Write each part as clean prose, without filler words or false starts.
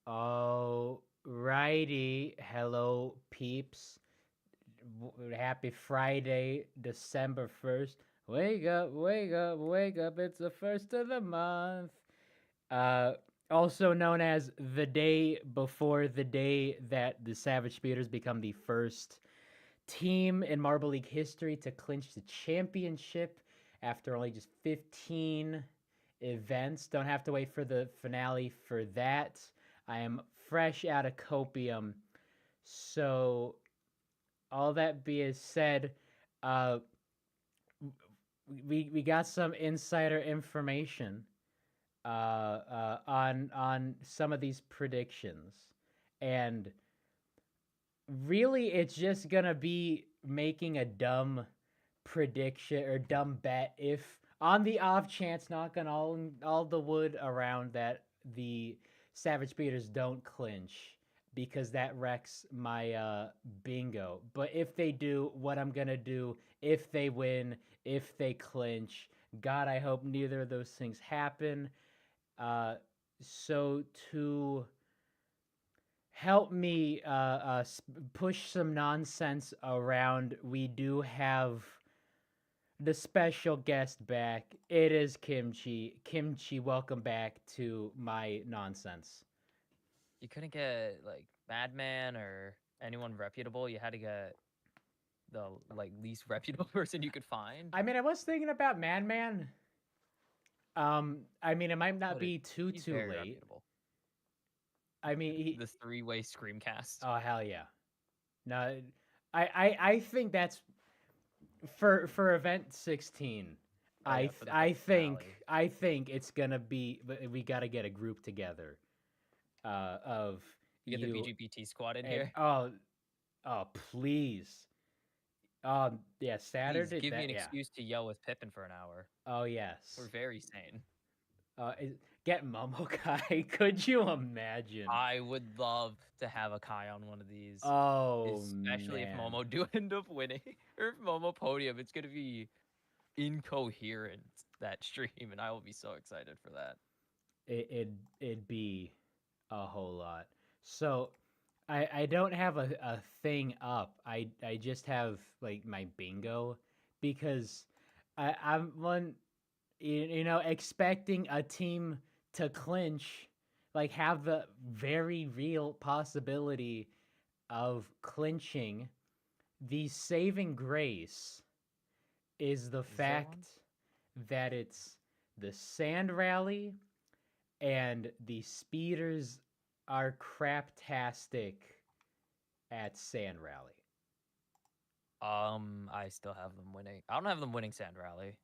Alrighty, hello peeps. Happy Friday, December 1st. Wake up, wake up, wake up. It's the first of the month. Uh, Also known as the day before the day that the Savage Speeders become the first team in Marble League history to clinch the championship after only just 15 events. Don't have to wait for the finale for that. I am fresh out of copium. So, all that being said, uh, we got some insider information on some of these predictions, and really, it's just gonna be making a dumb prediction or dumb bet if on the off chance, knocking all the wood around that the Savage Speeders don't clinch because that wrecks my bingo. But if they do, what I'm gonna do if they win, if they clinch, God, I hope neither of those things happen. Uh, so to help me push some nonsense around, we do have the special guest back. It is Kimchi. Kimchi, welcome back to my nonsense. You couldn't get like Madman or anyone reputable. You had to get the least reputable person you could find. I mean, I was thinking about Madman. I mean, it might not But be he's too very late. reputable. I mean, The three-way screamcast. oh hell yeah. No, I think that's for event 16. Oh yeah, for the big finale. I think it's gonna be. We gotta get a group together of You get the you BGBT squad in and here. oh please. Yeah, Please Saturday. give me That an yeah. excuse to yell with Pippin for an hour. Oh We're yes. very sane. Get Momokai. Could you imagine? I would love to have a Kai on one of these, Oh especially if man, Momo do end up winning or if Momo podium. It's gonna be incoherent that stream, and I will be so excited for that. it'd be a whole lot. So I don't have a thing up. I just have like my bingo because I'm one you know expecting a team to clinch, like have the very real possibility of clinching. The saving grace is the Is there one? fact that it's the sand rally and the speeders are craptastic at sand rally. I still have them winning. I don't have them winning Sand Rally,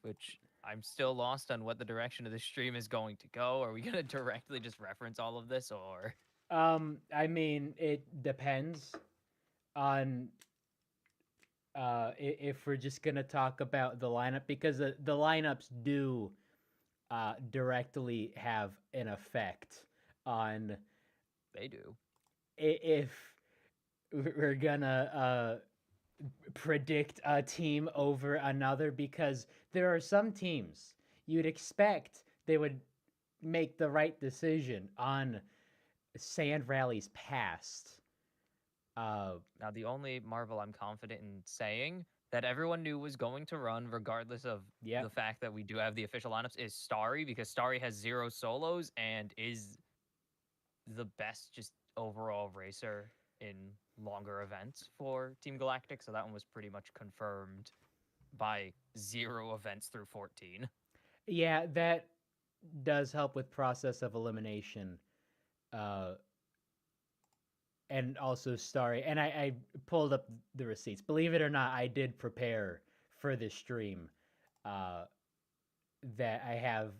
which I'm still lost on what the direction of the stream is going to go. Are we gonna directly just reference all of this, or I mean, it depends on if we're just gonna talk about the lineup because the lineups do directly have an effect on they do? if we're gonna predict a team over another because there are some teams you'd expect they would make the right decision on sand rallies past. Now, the only Marvel I'm confident in saying that everyone knew was going to run, regardless of the Yep. fact that we do have the official lineups, is Starry, because Starry has 0 solos and is the best just overall racer in longer events for Team Galactic. So that one was pretty much confirmed by 0 events through 14. Yeah, that does help with process of elimination. Uh, and also Starry. And I pulled up the receipts. Believe it or not, I did prepare for this stream. Uh, that I have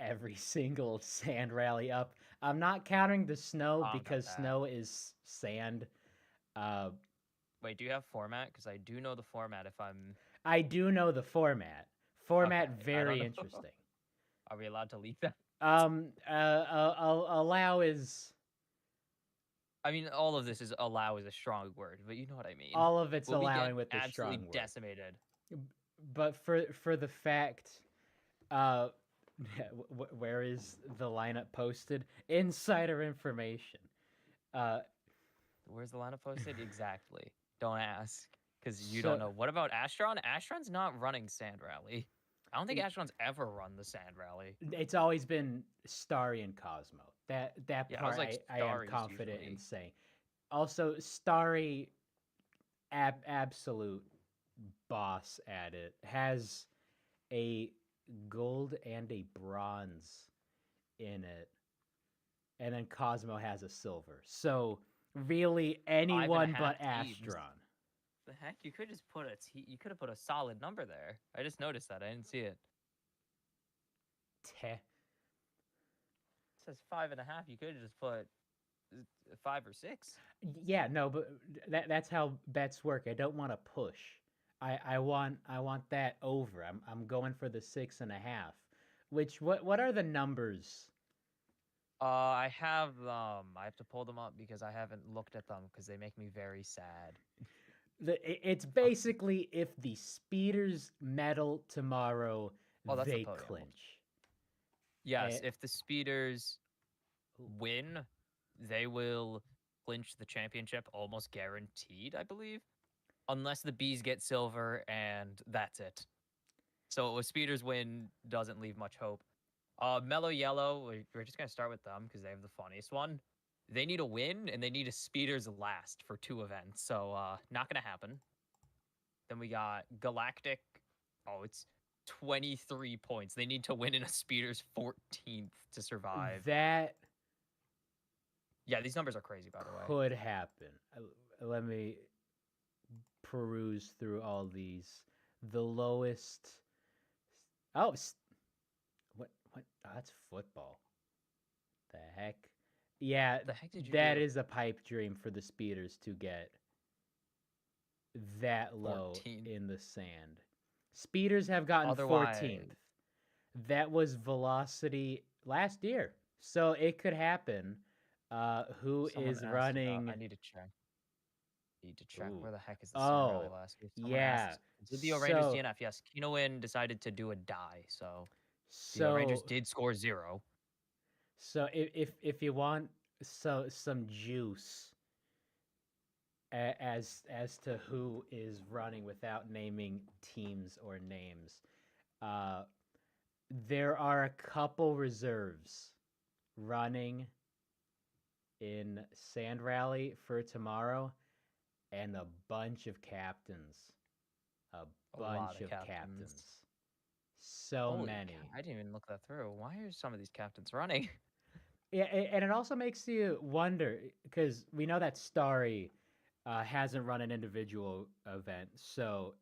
every single sand rally up. I'm not counting the snow Got because that. snow is sand. Uh, Wait, do you have format? Because I do know the format if I'm. I do know the format. Okay, Format I don't very know. interesting. Are we allowed to leak that? Allow is I mean, all of this is allow is a strong word, but you know what I mean. all of it's Will we get allowing with the absolutely strong word. decimated? But for the fact, uh, Where is the lineup posted? Insider information. Uh, Where's the lineup posted? Exactly. Don't ask, because you don't so know. What about Astron? Astron's not running Sand Rally. I don't think Astron's ever run the Sand Rally. it's always been Starry and Cosmo. That Yeah, I was part like, I am Starry's confident in usually. saying. Also, Starry, absolute boss at it, has a gold and a bronze in it, and then Cosmo has a silver. So really, Five and a anyone half but teams. Astron. The heck? You could just put you could have put a solid number there. I just noticed that. I didn't see it. Teh. It says 5.5. You could have just put 5 or 6. Yeah, no, but that's how bets work. I don't want to push. I want that over. I'm going for the 6.5. Which what are the numbers? I have them. I have to pull them up because I haven't looked at them because they make me very sad. It's basically if the speeders medal tomorrow, Oh, that's the they podium one. clinch. Yes, Eh, if the speeders win, they will clinch the championship almost guaranteed, I believe. Unless the bees get silver and that's it. So if speeders win, doesn't leave much hope. Mellow Yellow, we're just gonna start with them because they have the funniest one. They need a win and they need a speeders last for 2 events. So not gonna happen. Then we got Galactic. Oh, it's 23 points. They need to win in a speeders 14th to survive. that Yeah, these numbers are crazy, by the way. could happen. Let me peruse through all these. The lowest. Oh, what? Oh, that's football. The heck? Yeah, What the heck did you that do? is a pipe dream for the speeders to get that low 14th. in the sand. Speeders have gotten Otherwise, 14th. That was velocity last year. So it could happen. Who someone is asked about. running? I need to check. Need to check Ooh. where the heck is the Sand Rally Oh, last year. Someone yeah. asked, did the Rangers So, DNF? Yes, Kino Win decided to do a die, so the Rangers so, did score 0. so if you want some juice as to who is running without naming teams or names, uh, there are a couple reserves running in Sand Rally for tomorrow, and a bunch of captains. A A lot bunch of of captains. captains. So Holy many. cow! I didn't even look that through. Why are some of these captains running? Yeah, and it also makes you wonder because we know that Starry hasn't run an individual event. So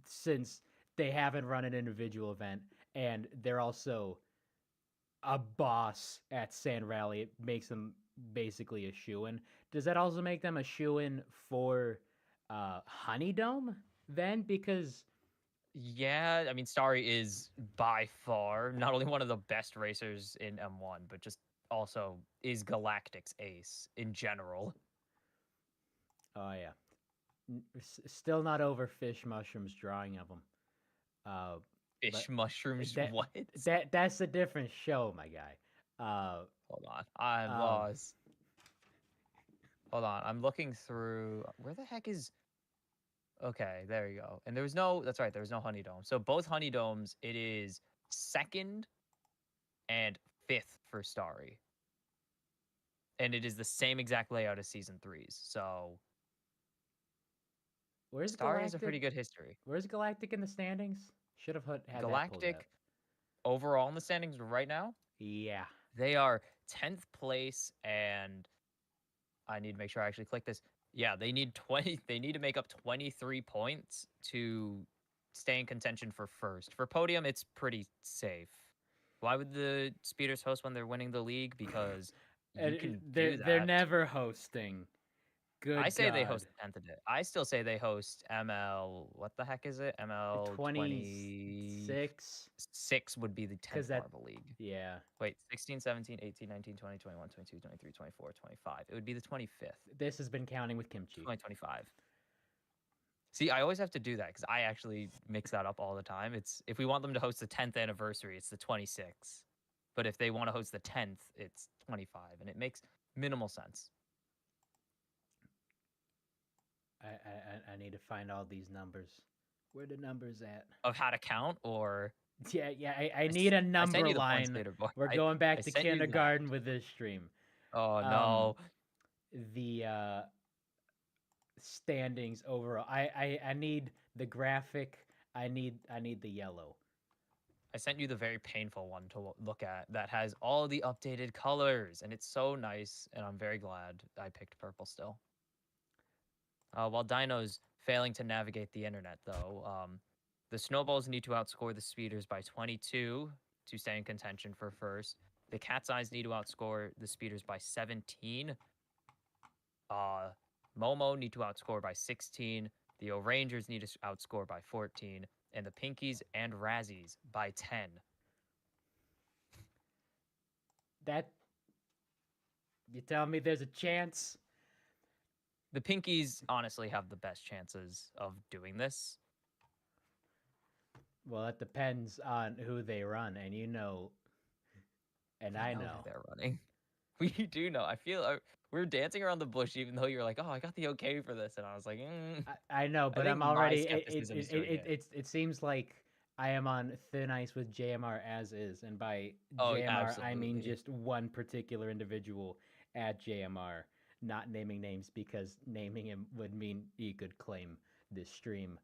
since they haven't run an individual event and they're also a boss at Sand Rally, it makes them basically a shoe in. Does that also make them a shoe in for Honeydome then? Because Yeah, I mean, Starry is by far not only one of the best racers in M1, but just also is Galactic's ace in general. oh yeah, still not over fish mushrooms drawing of them. Uh, but Fish mushrooms, that what? that's a different show, my guy. Uh, Hold on, I'm um, lost. Hold on, I'm looking through. Where the heck is? Okay, there you go. And there was no. That's right. There was no honey dome. So both honey domes, it is second and fifth for Starry, and it is the same exact layout as season three's. So where's Starry has a Galactic? pretty good history. Where's Galactic in the standings? Should have had that pulled up. Galactic overall in the standings right now, Yeah. they are 10th place, and I need to make sure I actually click this. Yeah, they need 20. They need to make up 23 points to stay in contention for first. For podium, it's pretty safe. Why would the speeders host when they're winning the league? Because you can do They're that. never hosting. I Good say they God. host the 10th day. I still say they host ML. What the heck is it? ML 26 26 would be the 10th cuz that Marvel League. yeah. Wait, 16, 17, 18, 19, 20, 21, 22, 23, 24, 25. It would be the 25th. This has been counting with kimchi. 2025. See, I always have to do that because I actually mix that up all the time. It's if we want them to host the 10th anniversary, it's the 26th. But if they want to host the 10th, it's 25, and it makes minimal sense. I need to find all these numbers. Where the numbers at? Of how to count, or Yeah. I need a I sent number you the points line. leaderboard. We're I going I back to sent you that. kindergarten with this stream. Oh Um, no. the standings overall. I need the graphic. I need the yellow. I sent you the very painful one to look at that has all the updated colors, and it's so nice, and I'm very glad I picked purple still. While Dino's failing to navigate the internet, though, the Snowballs need to outscore the Speeders by 22 to stay in contention for first. The Cat's Eyes need to outscore the Speeders by 17. Momo need to outscore by 16. The O'Rangers need to outscore by 14. And the Pinkies and Razzies by 10. That you tell me there's a chance? The Pinkies honestly have the best chances of doing this. Well, it depends on who they run, and you know, and I Who know. they're running. We do know. I feel we're dancing around the bush, even though you're like, "Oh, I got the okay for this," and I was like, I know, but think I'm my already. skepticism is doing it. It seems like I am on thin ice with JMR as is, and by Oh, JMR I mean absolutely. just one particular individual at JMR, not naming names because naming him would mean he could claim this stream.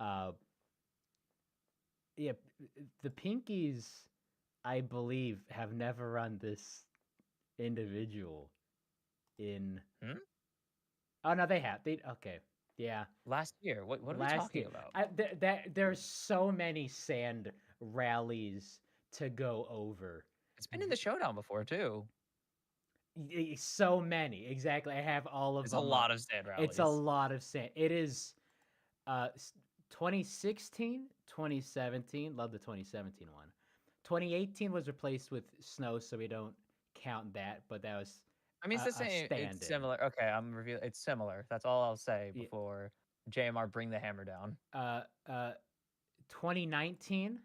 Uh, yeah, the Pinkies, I believe, have never run this individual in. Hmm? Oh no, they have. They okay. Yeah, Last year. What are we last talking year. about? There's so many sand rallies to go over. It's been in the showdown before too. So many, exactly. I have all of It's a them up. lot of sand It's a rallies. lot of sand. It is 2016, 2017. Love the 2017 one. 2018 was replaced with snow, so we don't count that. But that was I mean, it's the a same. It's stand-in. similar. Okay, I'm revealing. It's similar. That's all I'll say Yeah. before JMR bring the hammer down. 2019.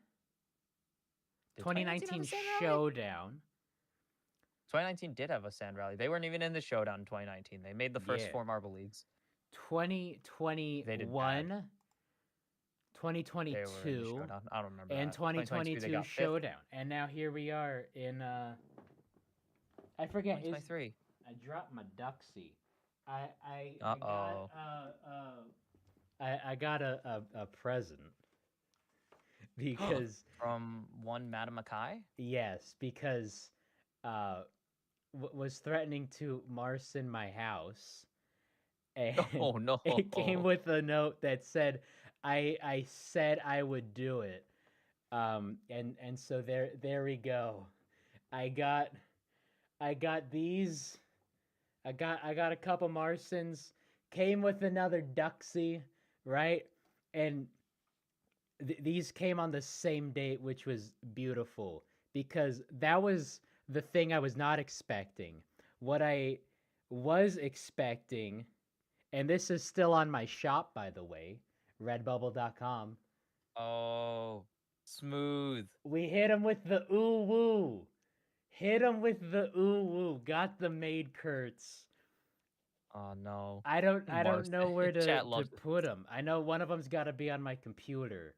Did 2019 have 2019 a sand rally? showdown. 2019 did have a sand rally. They weren't even in the showdown in 2019. They made the first Yeah. 4 marble leagues. 2021, They were in the 2022, showdown. I don't remember and that. 2022 they 2022 got 5th. showdown. And now here we are in I forget. 2023. I dropped my Duxie. I Uh-oh. I got a present because From one Madam Mackay? yes, because was threatening to Marcin my house, and Oh no. it came with a note that said I said I would do it. And so there we go. I got these. I got a couple Marcins. Came with another Duxie, right? And these came on the same date, which was beautiful because that was the thing I was not expecting. What I was expecting, and this is still on my shop, by the way, redbubble.com. Oh, smooth. We hit him with the ooh woo. Hit him with the ooh woo. Got the maid Kurtz. Oh no. I don't know where Chat to loves put it. them. I know one of them's got to be on my computer.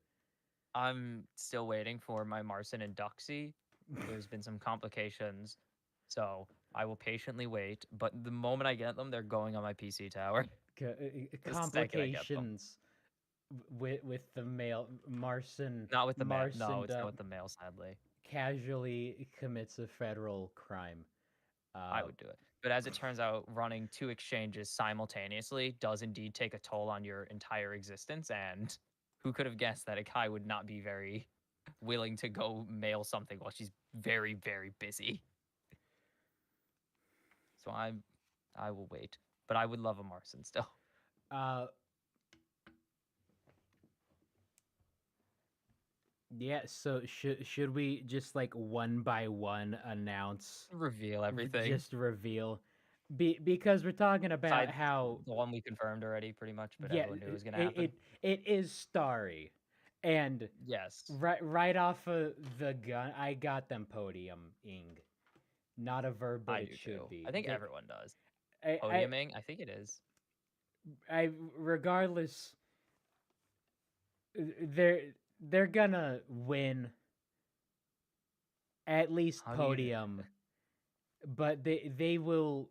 I'm still waiting for my Marcin and Duxie. There's been some complications, so I will patiently wait. But the moment I get them, they're going on my PC tower. The second I get them. Complications with the mail. Marcin Not with the mail. Marcin No, it's not with the mail, sadly. casually commits a federal crime. I would do it. But as it turns out, running 2 exchanges simultaneously does indeed take a toll on your entire existence. And who could have guessed that a guy would not be very willing to go mail something while she's very, very busy? So I will wait. But I would love a Marcin still. Yeah, so should we just like one by one announce Reveal everything. just reveal because we're talking about Besides how the one we confirmed already, pretty much, but yeah, everyone knew it was gonna it happen. it is starry, and Yes, right off of the gun, I got them podiuming. Not a verb, but I it do should too. be. I think everyone does. I, Podiuming, I think it is. regardless, they're they're gonna win at least How do you? podium, but they will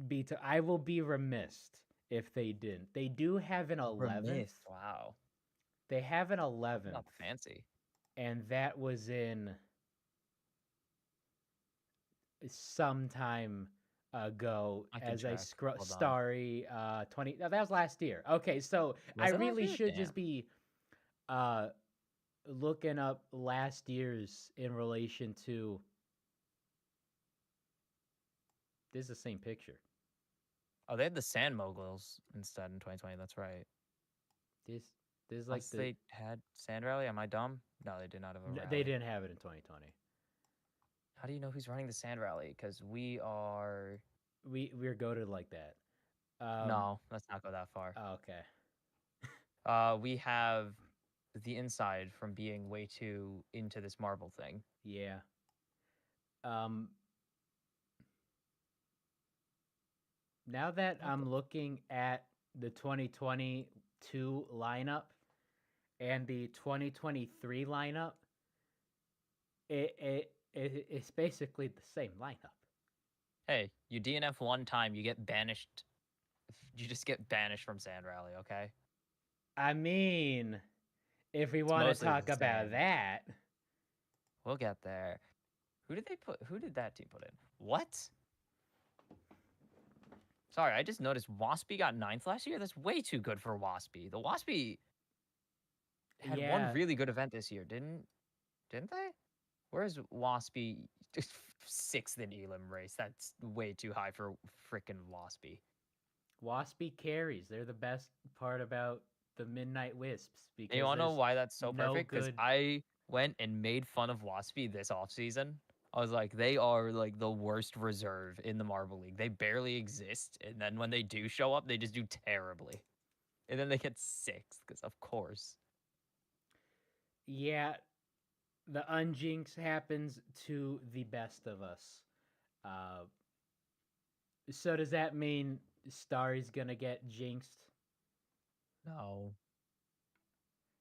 be. I will be remiss if they didn't. They do have an 11th. Remiss. Wow, They have an not 11th, fancy. and that was in some time ago I can as I check. Hold on. starry 20 that was last year. Okay, so I Was it last really year? should Damn. just be uh looking up last year's in relation to this is the same picture. Oh, they had the Sand Moguls instead in 2020. That's right. This this is like Unless they had Sand Rally. Am I dumb? No, they did not have a they rally. didn't have it in 2020. How do you know who's running the Sand Rally? Because we are. We're goated like that. No, let's not go that far. Okay. We have the inside from being way too into this marble thing. Yeah. Um Now that What the? I'm looking at the 2022 lineup and the 2023 lineup, it's basically the same lineup. Hey, you DNF one time, you get banished. You just get banished from Sand Rally, okay? I mean, if we It's want to mostly talk the about same. that, We'll get there. Who did they put? Who did that team put in? What? Sorry, I just noticed Waspy got ninth last year. That's way too good for Waspy. The Waspy had one yeah, really good event this year, didn't they? Whereas Waspy sixth in Elam race? That's way too high for frickin' Waspy. Waspy carries. They're the best part about the Midnight Wisps And you because wanna know there's why that's so no perfect? Because good. I went and made fun of Waspy this offseason. I was like, they are like the worst reserve in the Marble League. They barely exist, and then when they do show up, they just do terribly. And then they get sixth, because of course. Yeah, the unjinx happens to the best of us. Uh, so does that mean Starry's gonna get jinxed? No.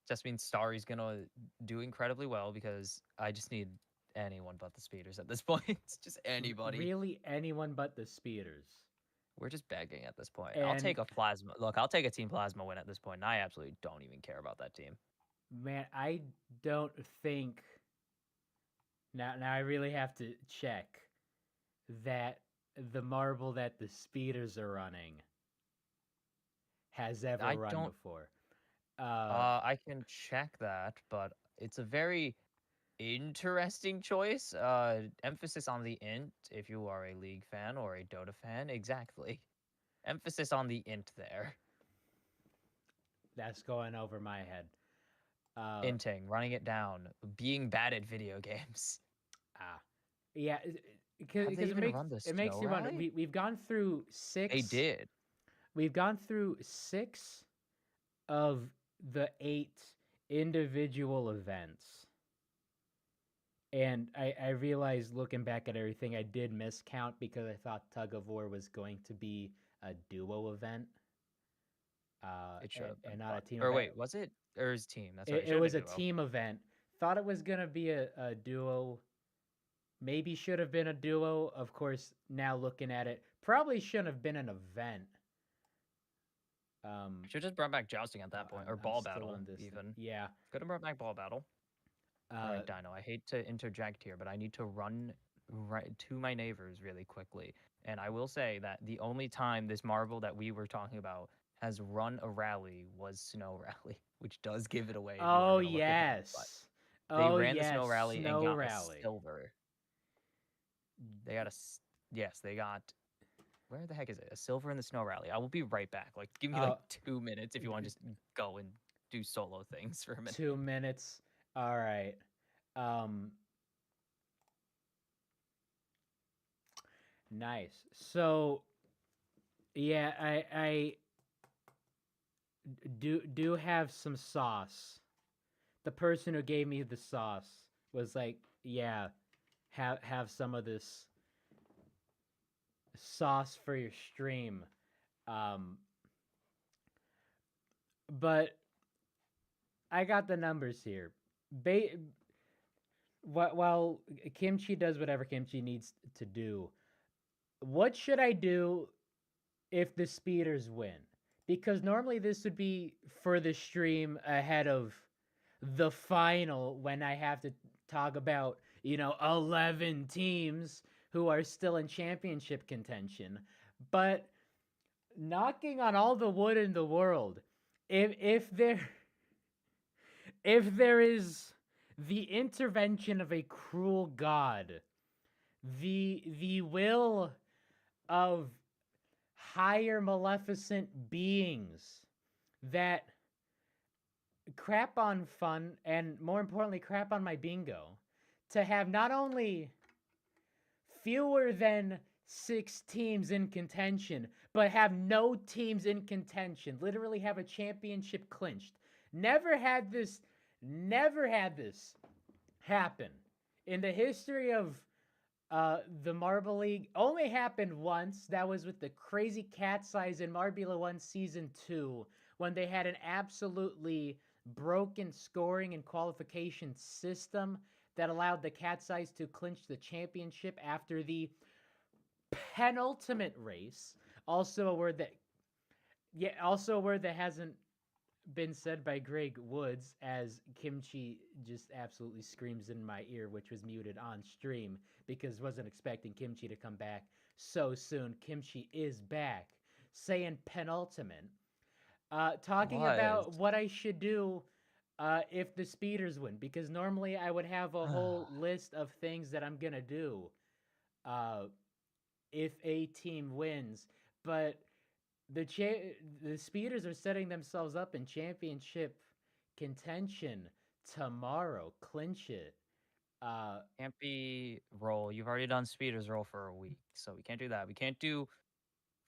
Just means Starry's gonna do incredibly well because I just need anyone but the speeders at this point. It's just anybody. Really, anyone but the speeders. We're just begging at this point. I'll And take a plasma. Look, I'll take a team plasma win at this point, and I absolutely don't even care about that team. man, I don't think now I really have to check that the marble that the speeders are running has ever I run don't. before. I can check that, but it's a very interesting choice. Emphasis on the int if you are a League fan or a Dota fan. Exactly. Emphasis on the int there. That's going over my head. Inting, running it down, being bad at video games. Ah, yeah, Have they because even run the it snow makes you wonder. rally? We've gone through They six. did. We've gone through six of the eight individual events. And I realized looking back at everything, I did miscount because I thought Tug of War was going to be a duo event, It should have been and not a fun. team Or event. wait, was it? Or his team? That's right. It It should have was been a duo. team event. Thought it was going to be a duo. Maybe should have been a duo. Of course, now looking at it, probably shouldn't have been an event. Should just brought back jousting at that point, or I'm ball still battle on this thing. even. Yeah. Could have brought back ball battle. All Uh, right, Dino. I hate to interject here, but I need to run right to my neighbors really quickly. And I will say that the only time this marble that we were talking about has run a rally was Snow Rally, which does give it away if you were oh gonna look at that. But yes. they Oh ran the yes. Snow Rally and Snow got a rally. silver. They got a yes. They got where the heck is it? A silver in the Snow Rally. I will be right back. Like, give me like 2 minutes if you want to just go and do solo things for a minute. 2 minutes. All right. Um, Nice. So yeah, I do have some sauce. The person who gave me the sauce was like, "Yeah, have some of this sauce for your stream." Um, but I got the numbers here. Ba- while Kimchi does whatever Kimchi needs to do, what should I do if the speeders win? Because normally this would be for the stream ahead of the final when I have to talk about, 11 teams who are still in championship contention. But knocking on all the wood in the world, if there if there is the intervention of a cruel god, the will of higher maleficent beings that crap on fun and more importantly crap on my bingo to have not only fewer than 6 teams in contention but have no teams in contention, literally have a championship clinched. Never had this happen in the history of the Marble League. Only happened once. That was with the crazy cat size in Marbula 1 Season 2 when they had an absolutely broken scoring and qualification system that allowed the cat size to clinch the championship after the penultimate race. Also a word that also a word that hasn't been said by Greg Woods as Kimchi just absolutely screams in my ear, which was muted on stream because wasn't expecting Kimchi to come back so soon. Kimchi is back, saying penultimate. Talking about Was. what I should do if the speeders win, because normally I would have a whole list of things that I'm gonna do uh, if a team wins, but the speeders are setting themselves up in championship contention tomorrow. Clinch it. Uh, Can't be roll. You've already done speeders roll for a week, so we can't do that. We can't do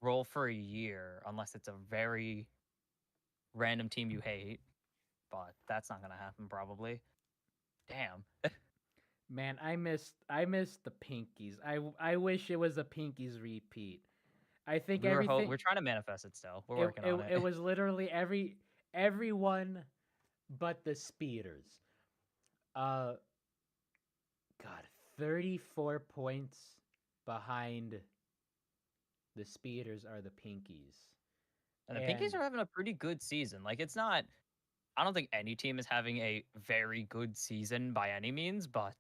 roll for a year unless it's a very random team you hate, but that's not gonna happen probably. Damn. man, I missed the Pinkies. I wish it was a Pinkies repeat. I think everything We're trying to manifest it still. We're it working it, on it it. was literally everyone but the speeders. Uh God, 34 points behind the speeders are the Pinkies. And the Pinkies And are having a pretty good season. Like it's not I don't think any team is having a very good season by any means, but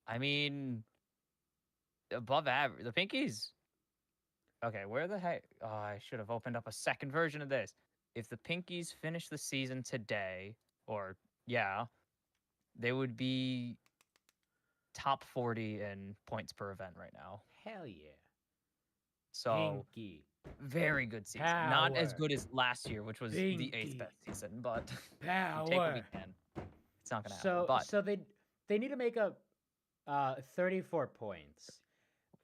I mean above average. The Pinkies. Okay, where the heck? Oh, I should have opened up a second version of this. If the Pinkies finish the season today, or yeah, they would be top 40 in points per event right now. hell yeah. So Pinky. very good season. Not as Power. good as last year, which was the eighth Pinky. best season, but we take what we Power. can. It's not gonna happen. So But so they need to make up 34 points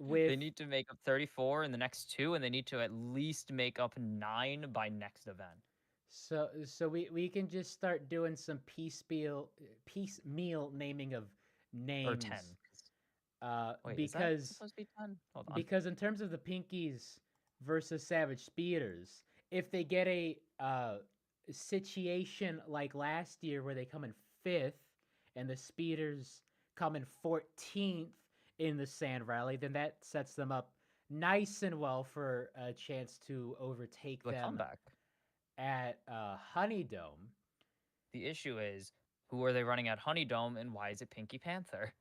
with they need to make up 34 in the next two, and they need to at least make up 9 by next event. so we can just start doing some piecemeal naming of Or 10. names Wait, is that because supposed to be 10? Hold on. because in terms of the Pinkies versus Savage Speeders, if they get a situation like last year where they come in 5th and the Speeders come in 14th in the Sand Rally, then that sets them up nice and well for a chance to overtake The them comeback. at Honeydome. The issue is who are they running at Honeydome and why is it Pinky Panther?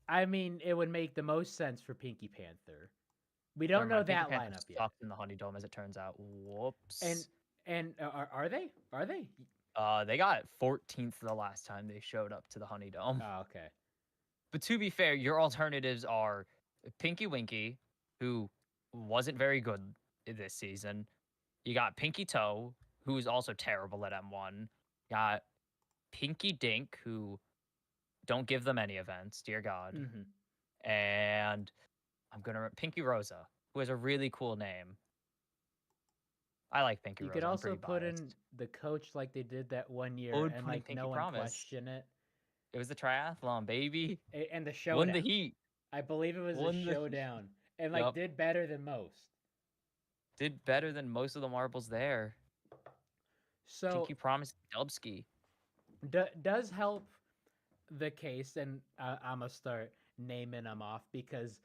I mean, it would make the most sense for Pinky Panther. We Never don't know mind. Pinky that Panther lineup yet. sucked in the Honeydome as it turns out. And Whoops. are they? Are they? They got 14th the last time they showed up to the Honeydome. Oh, okay. But to be fair, your alternatives are Pinky Winky, who wasn't very good this season. You got Pinky Toe, who's also terrible at M1. You got Pinky Dink, who don't give them any events, dear God. Mm-hmm. And I'm gonna Pinky Rosa, who has a really cool name. I like Pinky You Rosa. could I'm also pretty put in biased. the coach like they did that one I year, would and put in like Pinky no one Promise. question it. It was the triathlon, baby. And the Won the showdown. heat. I believe it was a Won the heat. showdown, and like Yup. did better than most. Did better than most of the marbles there. So Pinky Promise Dubsky. does help the case, and I'm gonna start naming them off because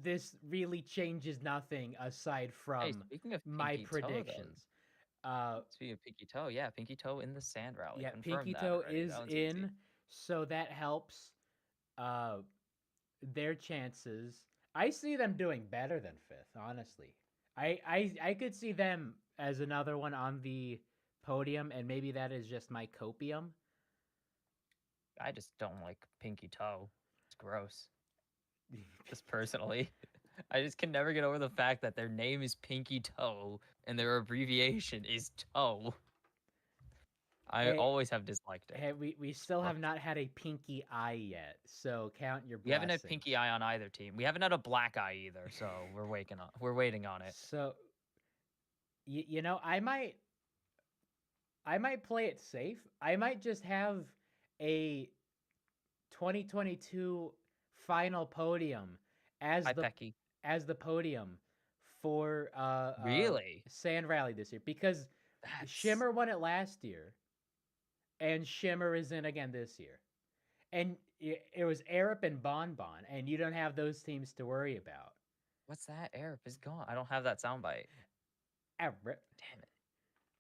this really changes nothing aside Hey, from speaking of my Pinky Toe, though. predictions. Speaking of Pinky Toe, yeah, Pinky Toe in the sand rally. Yeah, Confirmed Pinky that Toe already. is That one's in, easy. so that helps uh, their chances. I see them doing better than fifth, honestly. I could see them as another one on the podium, and maybe that is just my copium. I just don't like Pinky Toe. It's gross. Just personally. I just can never get over the fact that their name is Pinky Toe and their abbreviation is Toe. I Hey, always have disliked it. hey, we still have not had a pinky eye yet, so count your We haven't had blessings. Pinky Eye on either team. We haven't had a black eye either, so we're waiting on it. So, you know, I might play it safe. I might just have a 2022 final podium as Hi, the Pecky. podium for Really? Sand Rally this year, because That's... Shimmer won it last year, and Shimmer is in again this year, and it was Arup and Bonbon, and you don't have those teams to worry about. What's that? Arup is gone. I don't have that soundbite. Arup. Damn it.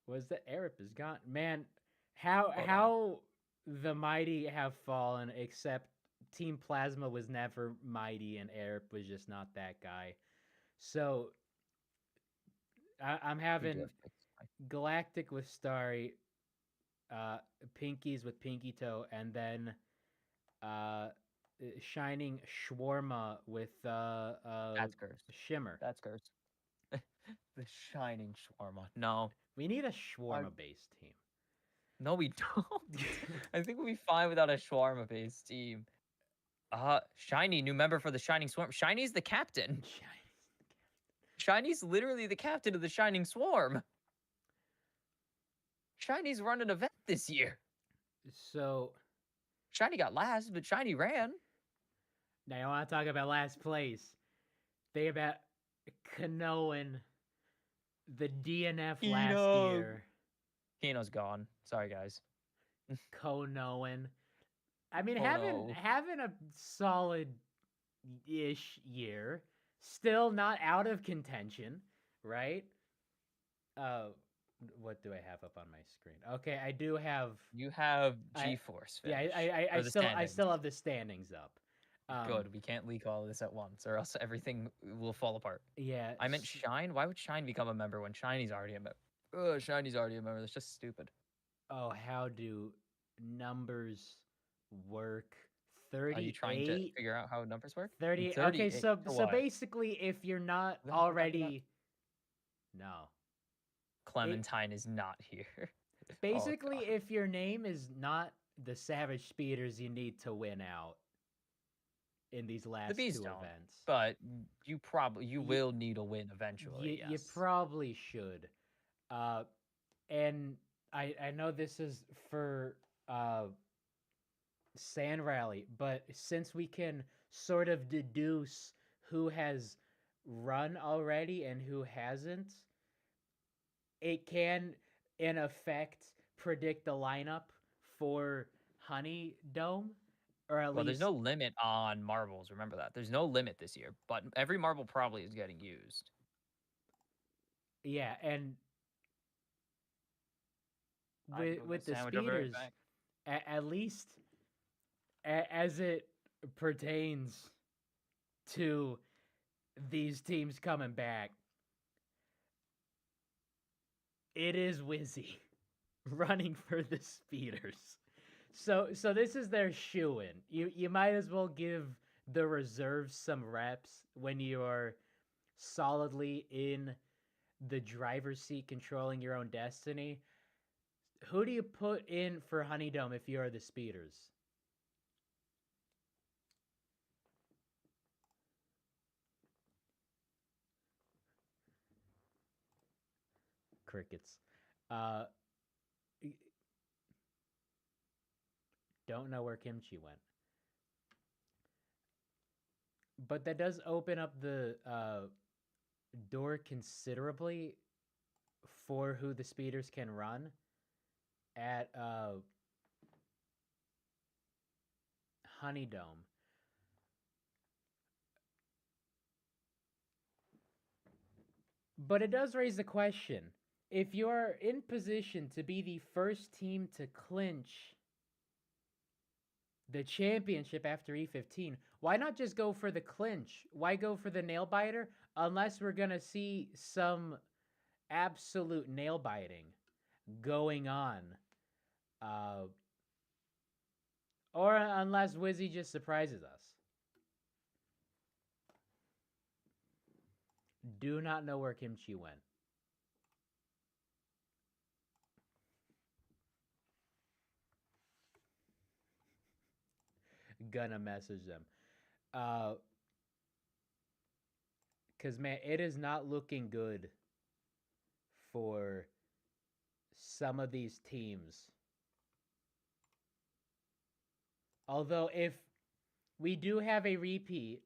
Was the Arup is gone? Man, how the mighty have fallen, except Team Plasma was never mighty and Arup was just not that guy. So I'm having Galactic with Starry, Pinkies with Pinky Toe, and then Shining Shawarma with That's cursed. Shimmer. That's cursed. The Shining Shawarma. No. We need a shawarma-based team. No, we don't. I think we'll be fine without a shawarma-based team. Shiny, new member for the Shining Swarm. Shiny's the captain. Shiny's literally the captain of the Shining Swarm. Shiny's run an event this year. So Shiny got last, but Shiny ran. Now I want to talk about last place. Think about Kanoan, the DNF last year. Keno's gone. Sorry, guys. Konoan. I mean, having a solid-ish year. Still not out of contention, right? What do I have up on my screen? Okay, I do have. You have GeForce. Yeah, I still have the standings up. Good. We can't leak all of this at once, or else everything will fall apart. Yeah. I meant Shine. Why would Shine become a member when Shiny's already a member? Oh, Shiny's already a member. That's just stupid. Oh, how do numbers work? 38. Are you trying to figure out how numbers work? 38. Okay, so basically, if you're not already, no. Clementine is not here. Basically, if your name is not the Savage Speeders, you need to win out in these last two events. But you will need a win eventually. You probably should. And I know this is for Sand Rally, but since we can sort of deduce who has run already and who hasn't, it can, in effect, predict the lineup for Honey Dome, or at least. There's no limit on marbles. Remember that. There's no limit this year, but every marble probably is getting used. Yeah, and with the speeders, at least as it pertains to these teams coming back, it is Wizzy running for the speeders. So this is their shoe-in. You might as well give the reserves some reps when you are solidly in the driver's seat controlling your own destiny. Who do you put in for Honey Dome if you are the speeders? crickets. Don't know where Kimchi went. But that does open up the door considerably for who the speeders can run at Honeydome. But it does raise the question, if you're in position to be the first team to clinch the championship after E15, why not just go for the clinch? Why go for the nail biter unless we're going to see some absolute nail biting going on? Or unless Wizzy just surprises us. Do not know where Kimchi went. Gonna message them. Because, man, it is not looking good for some of these teams. Although, if we do have a repeat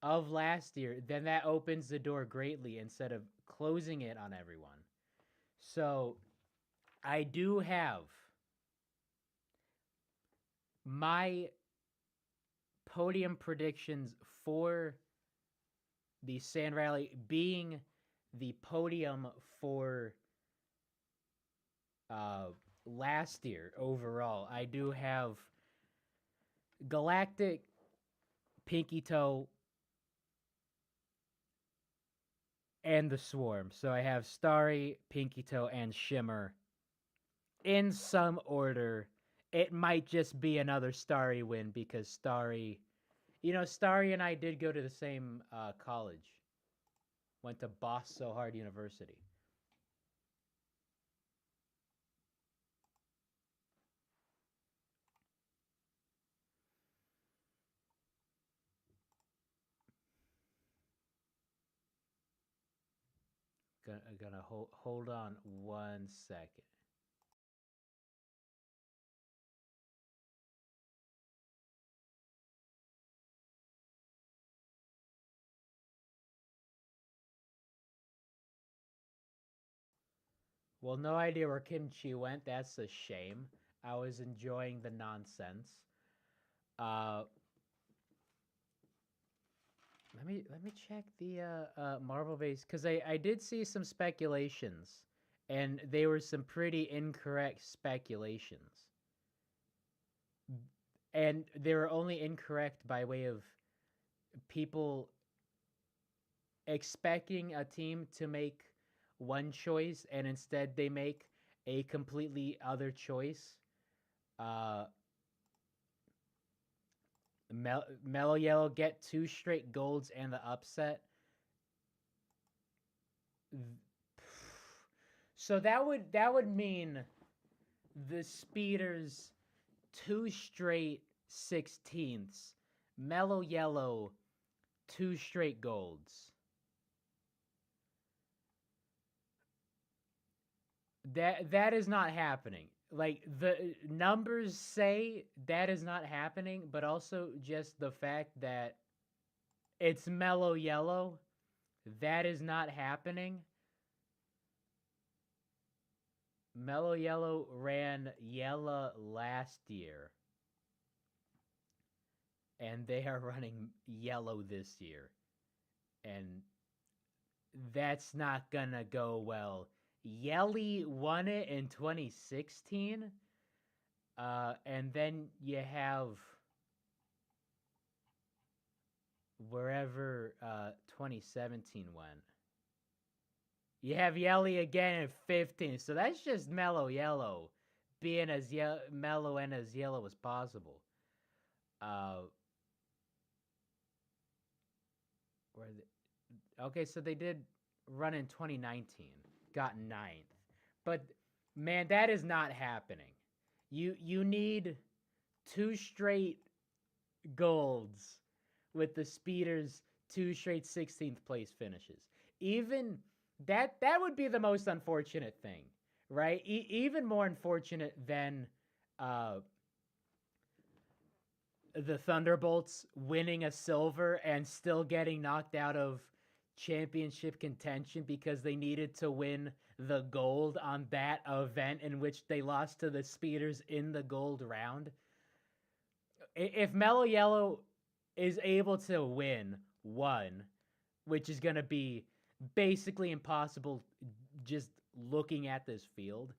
of last year, then that opens the door greatly instead of closing it on everyone. So, I do have my podium predictions for the Sand Rally being the podium for last year overall. I do have Galactic, Pinky Toe, and the Swarm. So I have Starry, Pinky Toe, and Shimmer in some order. It might just be another Starry win because Starry, Starry and I did go to the same college. Went to Boss So Hard University. Gonna hold on 1 second. Well, no idea where Kimchi went. That's a shame. I was enjoying the nonsense. Let me check the Marvel base because I did see some speculations, and they were some pretty incorrect speculations, and they were only incorrect by way of people expecting a team to make one choice and instead they make a completely other choice. Mellow Yellow get 2 straight golds and the upset. So that would mean the speeders 2 straight 16ths, Mellow Yellow 2 straight golds. That is not happening. Like, the numbers say that is not happening, but also just the fact that it's Mellow Yellow, that is not happening. Mellow Yellow ran Yellow last year, and they are running Yellow this year, and that's not gonna go well. Yelly won it in 2016, and then you have wherever 2017 went. You have Yelly again in 15, so that's just Mellow Yellow being as mellow and as yellow as possible. Okay, so they did run in 2019, got 9th, but man, that is not happening. You need 2 straight golds with the speeders, 2 straight 16th place finishes. Even That would be the most unfortunate thing, right? Even more unfortunate than uh, the Thunderbolts winning a silver and still getting knocked out of championship contention because they needed to win the gold on that event in which they lost to the Speeders in the gold round. If Mellow Yellow is able to win one, which is going to be basically impossible just looking at this field,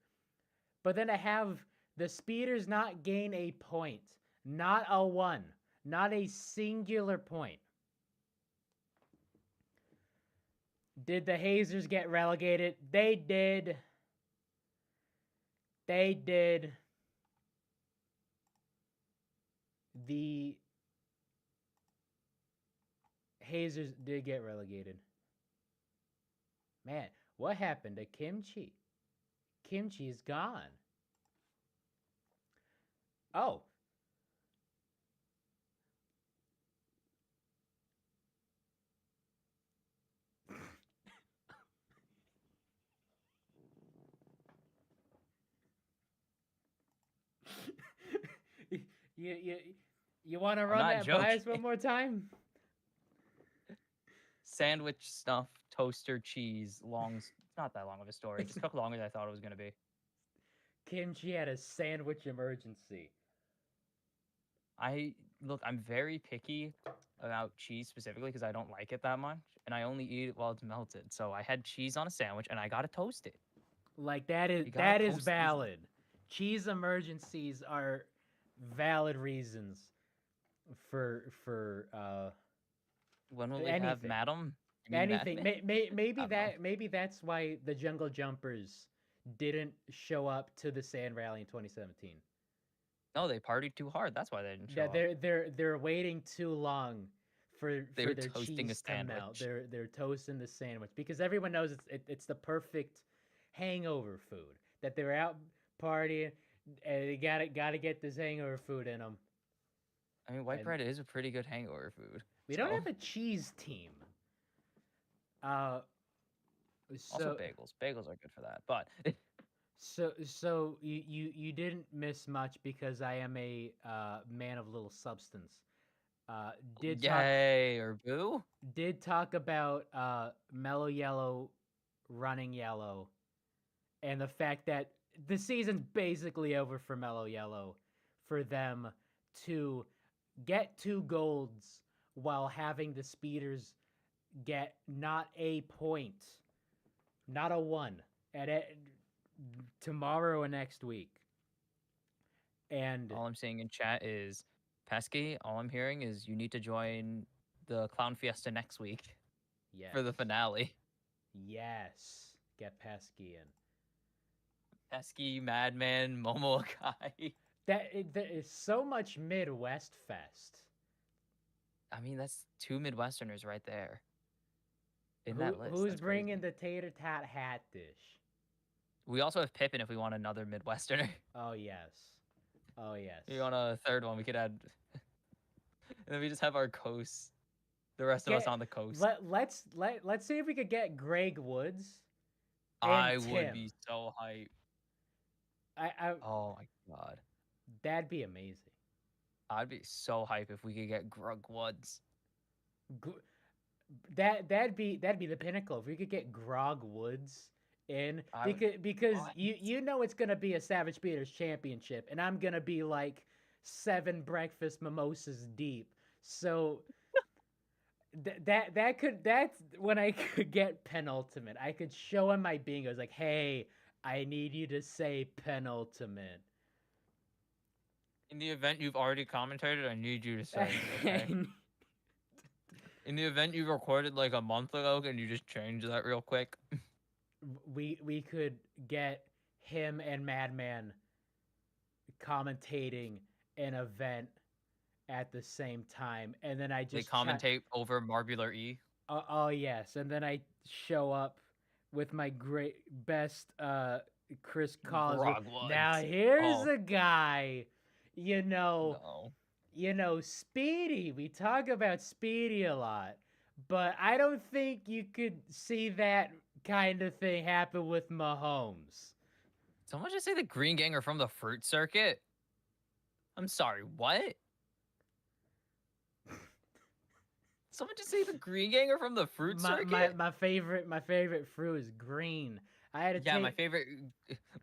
but then to have the Speeders not gain a point, not a one, not a singular point. Did the Hazers get relegated? They did. They did. The Hazers did get relegated. Man, what happened to Kimchi? Kimchi is gone. Oh. You want to run that by us one more time? Sandwich stuff, toaster cheese, it's not that long of a story. It just took longer than I thought it was going to be. Kimchi had a sandwich emergency. I'm very picky about cheese specifically because I don't like it that much, and I only eat it while it's melted. So I had cheese on a sandwich, and I gotta toast it. Like that is valid. Cheese emergencies are valid reasons for when will we have Madam? Anything. Maybe that's why the Jungle Jumpers didn't show up to the Sand Rally in 2017. No, they partied too hard. That's why they didn't show up. They're waiting too long for their cheese to melt. They're toasting the sandwich because everyone knows it's the perfect hangover food. That they're out partying and they gotta get this hangover food in them. I mean, white bread is a pretty good hangover food. We don't have a cheese team. Also bagels. Bagels are good for that, but. So you didn't miss much because I am a man of little substance. Or boo? Did talk about Mellow Yellow running yellow, and the fact that the season's basically over for Mellow Yellow, for them to get 2 golds while having the Speeders get not a point, not a 1 at it. Tomorrow and next week. And all I'm seeing in chat is Pesky. All I'm hearing is you need to join the Clown Fiesta next week. Yes. For the finale. Yes. Get Pesky in. Pesky, Madman, Momo Akai. There is so much Midwest Fest. I mean, that's 2 Midwesterners right there. In that list. Who's bringing the tater tot hat dish? We also have Pippin if we want another Midwesterner. Oh, yes. Oh, yes. If you want a third one, we could add... and then we just have our coast. The rest of us on the coast. Let's see if we could get Greg Woods. I would be so hype. Oh, my God. That'd be amazing. I'd be so hype if we could get Greg Woods. That'd be the pinnacle. If we could get Grog Woods in, because you know it's gonna be a Savage Speeders championship, and I'm gonna be like 7 breakfast mimosas deep. So that's when I could get penultimate. I could show him my bingos like, hey, I need you to say penultimate. In the event you've already commentated, I need you to say it, okay? In the event you recorded like a month ago, can you just change that real quick? We could get him and Madman commentating an event at the same time, and then I just they commentate over Marbular E. Oh yes, and then I show up with my best Chris Collins. Now here's a guy, Speedy. We talk about Speedy a lot, but I don't think you could see that kind of thing happen with Mahomes. Someone just say the Green Gang are from the fruit circuit. I'm sorry, what? Someone just say the Green Gang are from the fruit circuit? My favorite fruit is green. I had to Yeah, take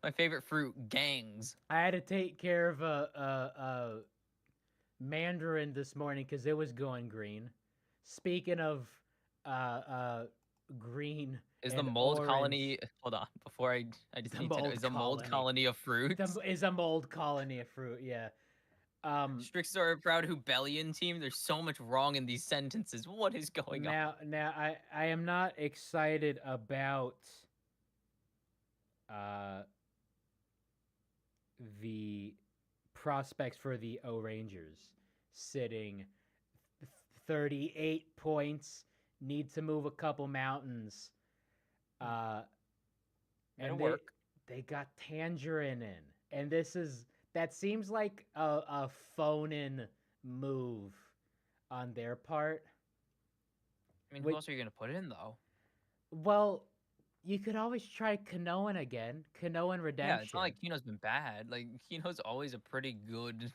my favorite fruit, gangs. I had to take care of a mandarin this morning because it was going green. Speaking of uh uh green Is the and mold colony? orange, Hold on, before I just the need to know: mold is a mold colony. colony of fruits? Is a mold colony of fruit, yeah. Strix are a proud Hubellion team. There's so much wrong in these sentences. What is going on? Now I am not excited about uh the prospects for the O Rangers sitting 38 points, need to move a couple mountains. Uh It'll and work. they got Tangerine in. And that seems like a phone in move on their part. I mean, who Which, else are you gonna put in though? well, you could always try Kanoan again. Kanoan Yeah, it's not Redemption. like Kino's been bad. Like Kino's always a pretty good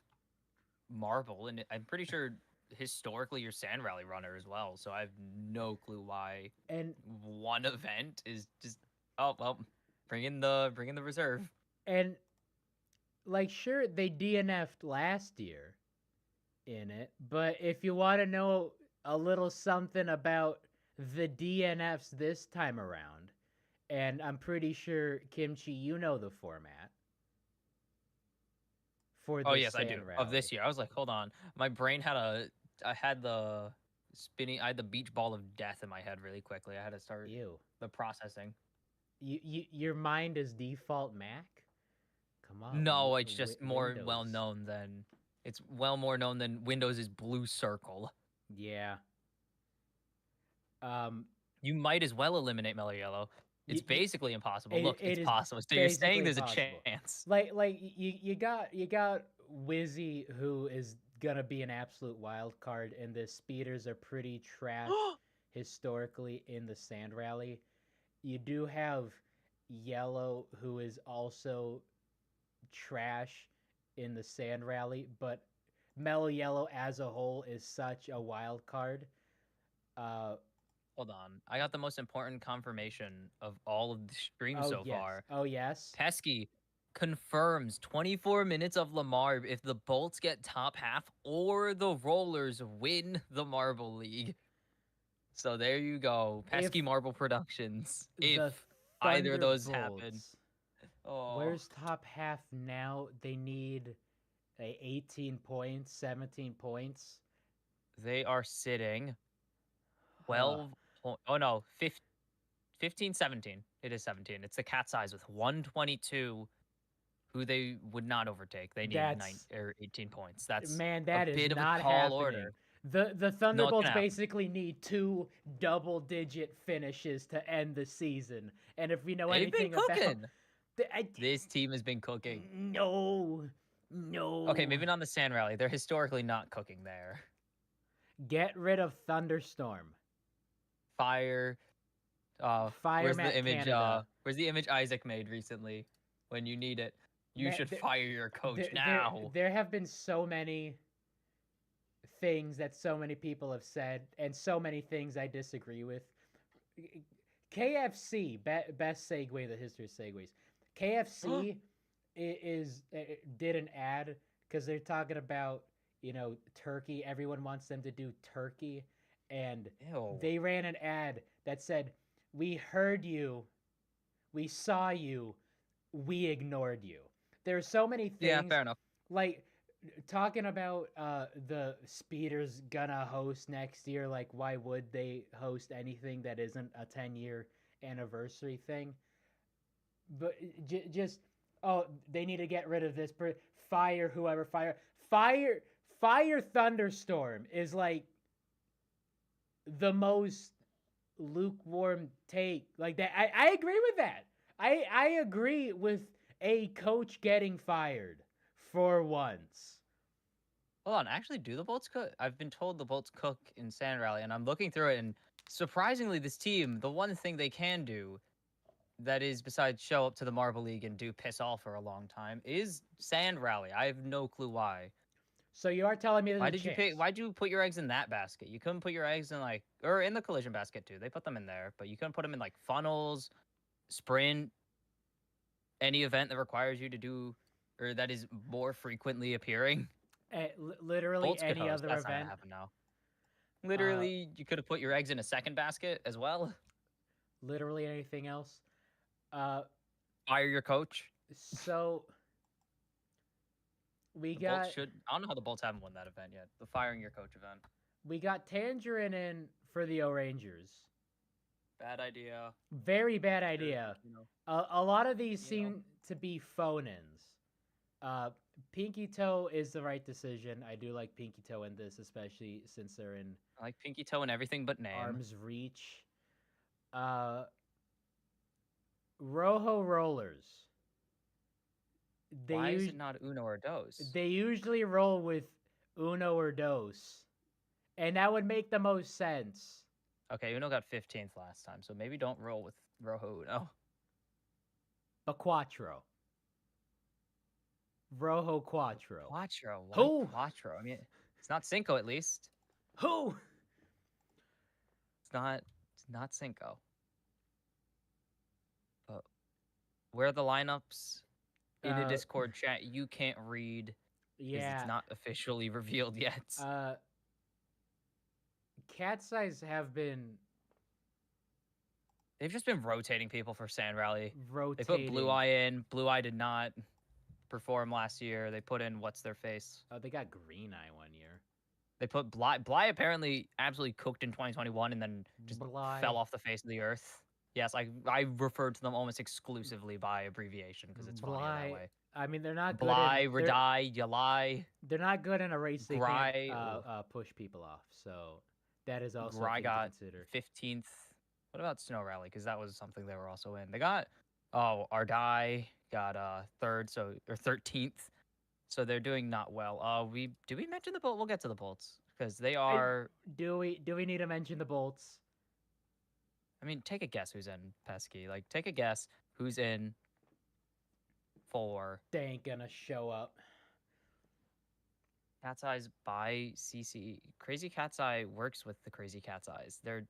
marble, and I'm pretty sure historically your Sand Rally runner as well. So I have no clue why And one event is just bring in the reserve. and like sure they DNF'd last year in it, but if you want to know a little something about the DNFs this time around, and I'm pretty sure Kimchi, you know the format for Oh the yes, I do. sand Of this rally. year, I was like, hold on, my brain had I had the I had the beach ball of death in my head really quickly. I had to start Ew. the processing. Your mind is default Mac? Come on, No, it's just more well Windows. known than it's well more known than Windows' blue circle. Yeah. Um. You might as well eliminate Mellow Yellow. It's Y- basically impossible. Look, it it's is possible. So you're saying basically there's a impossible. chance. Like you got Wizzy, who is gonna be an absolute wild card, and the speeders are pretty trash historically in the sand rally. You do have Yellow, who is also trash in the sand rally, but Mellow Yellow as a whole is such a wild card. Uh, Hold on. I got the most important confirmation of all of the stream oh so yes, far. oh yes. Pesky confirms 24 minutes of Lamar if the Bolts get top half or the Rollers win the Marble League. So there you go. If Pesky Marble Productions. If the either of those happen. Thunderbolts, Oh. where's top half now? They need 18 points, 17 points. They are sitting Huh. 12 oh no, 15, 17. It is 17. It's the cat's eyes with 122 who they would not overtake. They need 9 That's or 18 points. That's man, a that is bit of a not tall happening. order. The No, it's Thunderbolts gonna happen. basically need two double-digit finishes to end the season. And if we know They've been anything about cooking. This team has been cooking. no, Okay, no, maybe not on the Sand Rally. They're historically not cooking there. get rid of Thunderstorm. Fire. Fire Matt Canada. Where's the image Isaac made recently? When you need it, you Man, should fire your coach now. there have been so many things that so many people have said, and so many things I disagree with. KFC, best segue, the history of segues. KFC did an ad because they're talking about turkey. Everyone wants them to do turkey, and Ew. they ran an ad that said, "We heard you, we saw you, we ignored you." There are so many Yeah, things fair enough. like talking about the speeders gonna host next year. Like, why would they host anything that isn't a 10-year anniversary thing? But just they need to get rid of this. Fire whoever fire Thunderstorm is like the most lukewarm take like that. I agree with that. I agree with a coach getting fired for once. Hold on, actually, do the Bolts cook? I've been told the Bolts cook in Sand Rally, and I'm looking through it, and surprisingly, this team, the one thing they can do that is, besides show up to the Marble League and do piss off for a long time, is Sand Rally. I have no clue why. So you are telling me there's Why a did you chance? pick? Why'd you put your eggs in that basket? You couldn't put your eggs in like, or in the collision basket too. They put them in there, but you couldn't put them in like funnels, sprint, any event that requires you to do, or that is more frequently appearing. Literally Bolts could any host. other That's not gonna event. happen now. Uh, Literally, you could have put your eggs in a second basket as well. literally anything else. Uh, Fire your coach. so we The Bolts got should. I don't know how the Bolts haven't won that event yet. The firing your coach event. Tangerine in for the O'Rangers. Bad idea. Very bad idea. A lot of these seem to be phone-ins. Pinky Toe is the right decision. I do like Pinky Toe in this, especially since they're in I like Pinky Toe and everything but name. arm's reach. Rojo Rollers. Why is it not Uno or Dos? They usually roll with Uno or Dos, and that would make the most sense. Okay, Uno got 15th last time, so maybe don't roll with Rojo Uno. But Quattro. Rojo Quattro. Quattro. Why Who? Quattro? I mean, it's not Cinco at least. Who? It's not Cinco. But where are the lineups? In the Discord chat, you can't read because it's not officially revealed yet. Cat's Eyes have been. They've just been rotating people for Sand Rally. Rotating. They put Blue Eye in. Blue Eye did not perform last year. They put in What's Their Face. Oh, they got Green Eye one year. They put Bly. Bly apparently absolutely cooked in 2021 and then just fell off the face of the earth. Yes, I referred to them almost exclusively by abbreviation because it's funnier that way. I mean, they're not good. Bly, Redai, Yalai. They're not good in a race. They Gry, can't push people off. So that is also Gry got to consider. 15th. What about Snow Rally? Because that was something they were also in. They got Ardai got 3rd, or 13th. So they're doing not well. Did we mention the Bolt? We'll get to the Bolts because they are. Do we need to mention the Bolts? I mean, take a guess who's in Pesky. Like, take a guess who's in for. They ain't gonna show up. Cat's Eyes by CC. Crazy Cat's Eye works with the Crazy Cat's Eyes. They're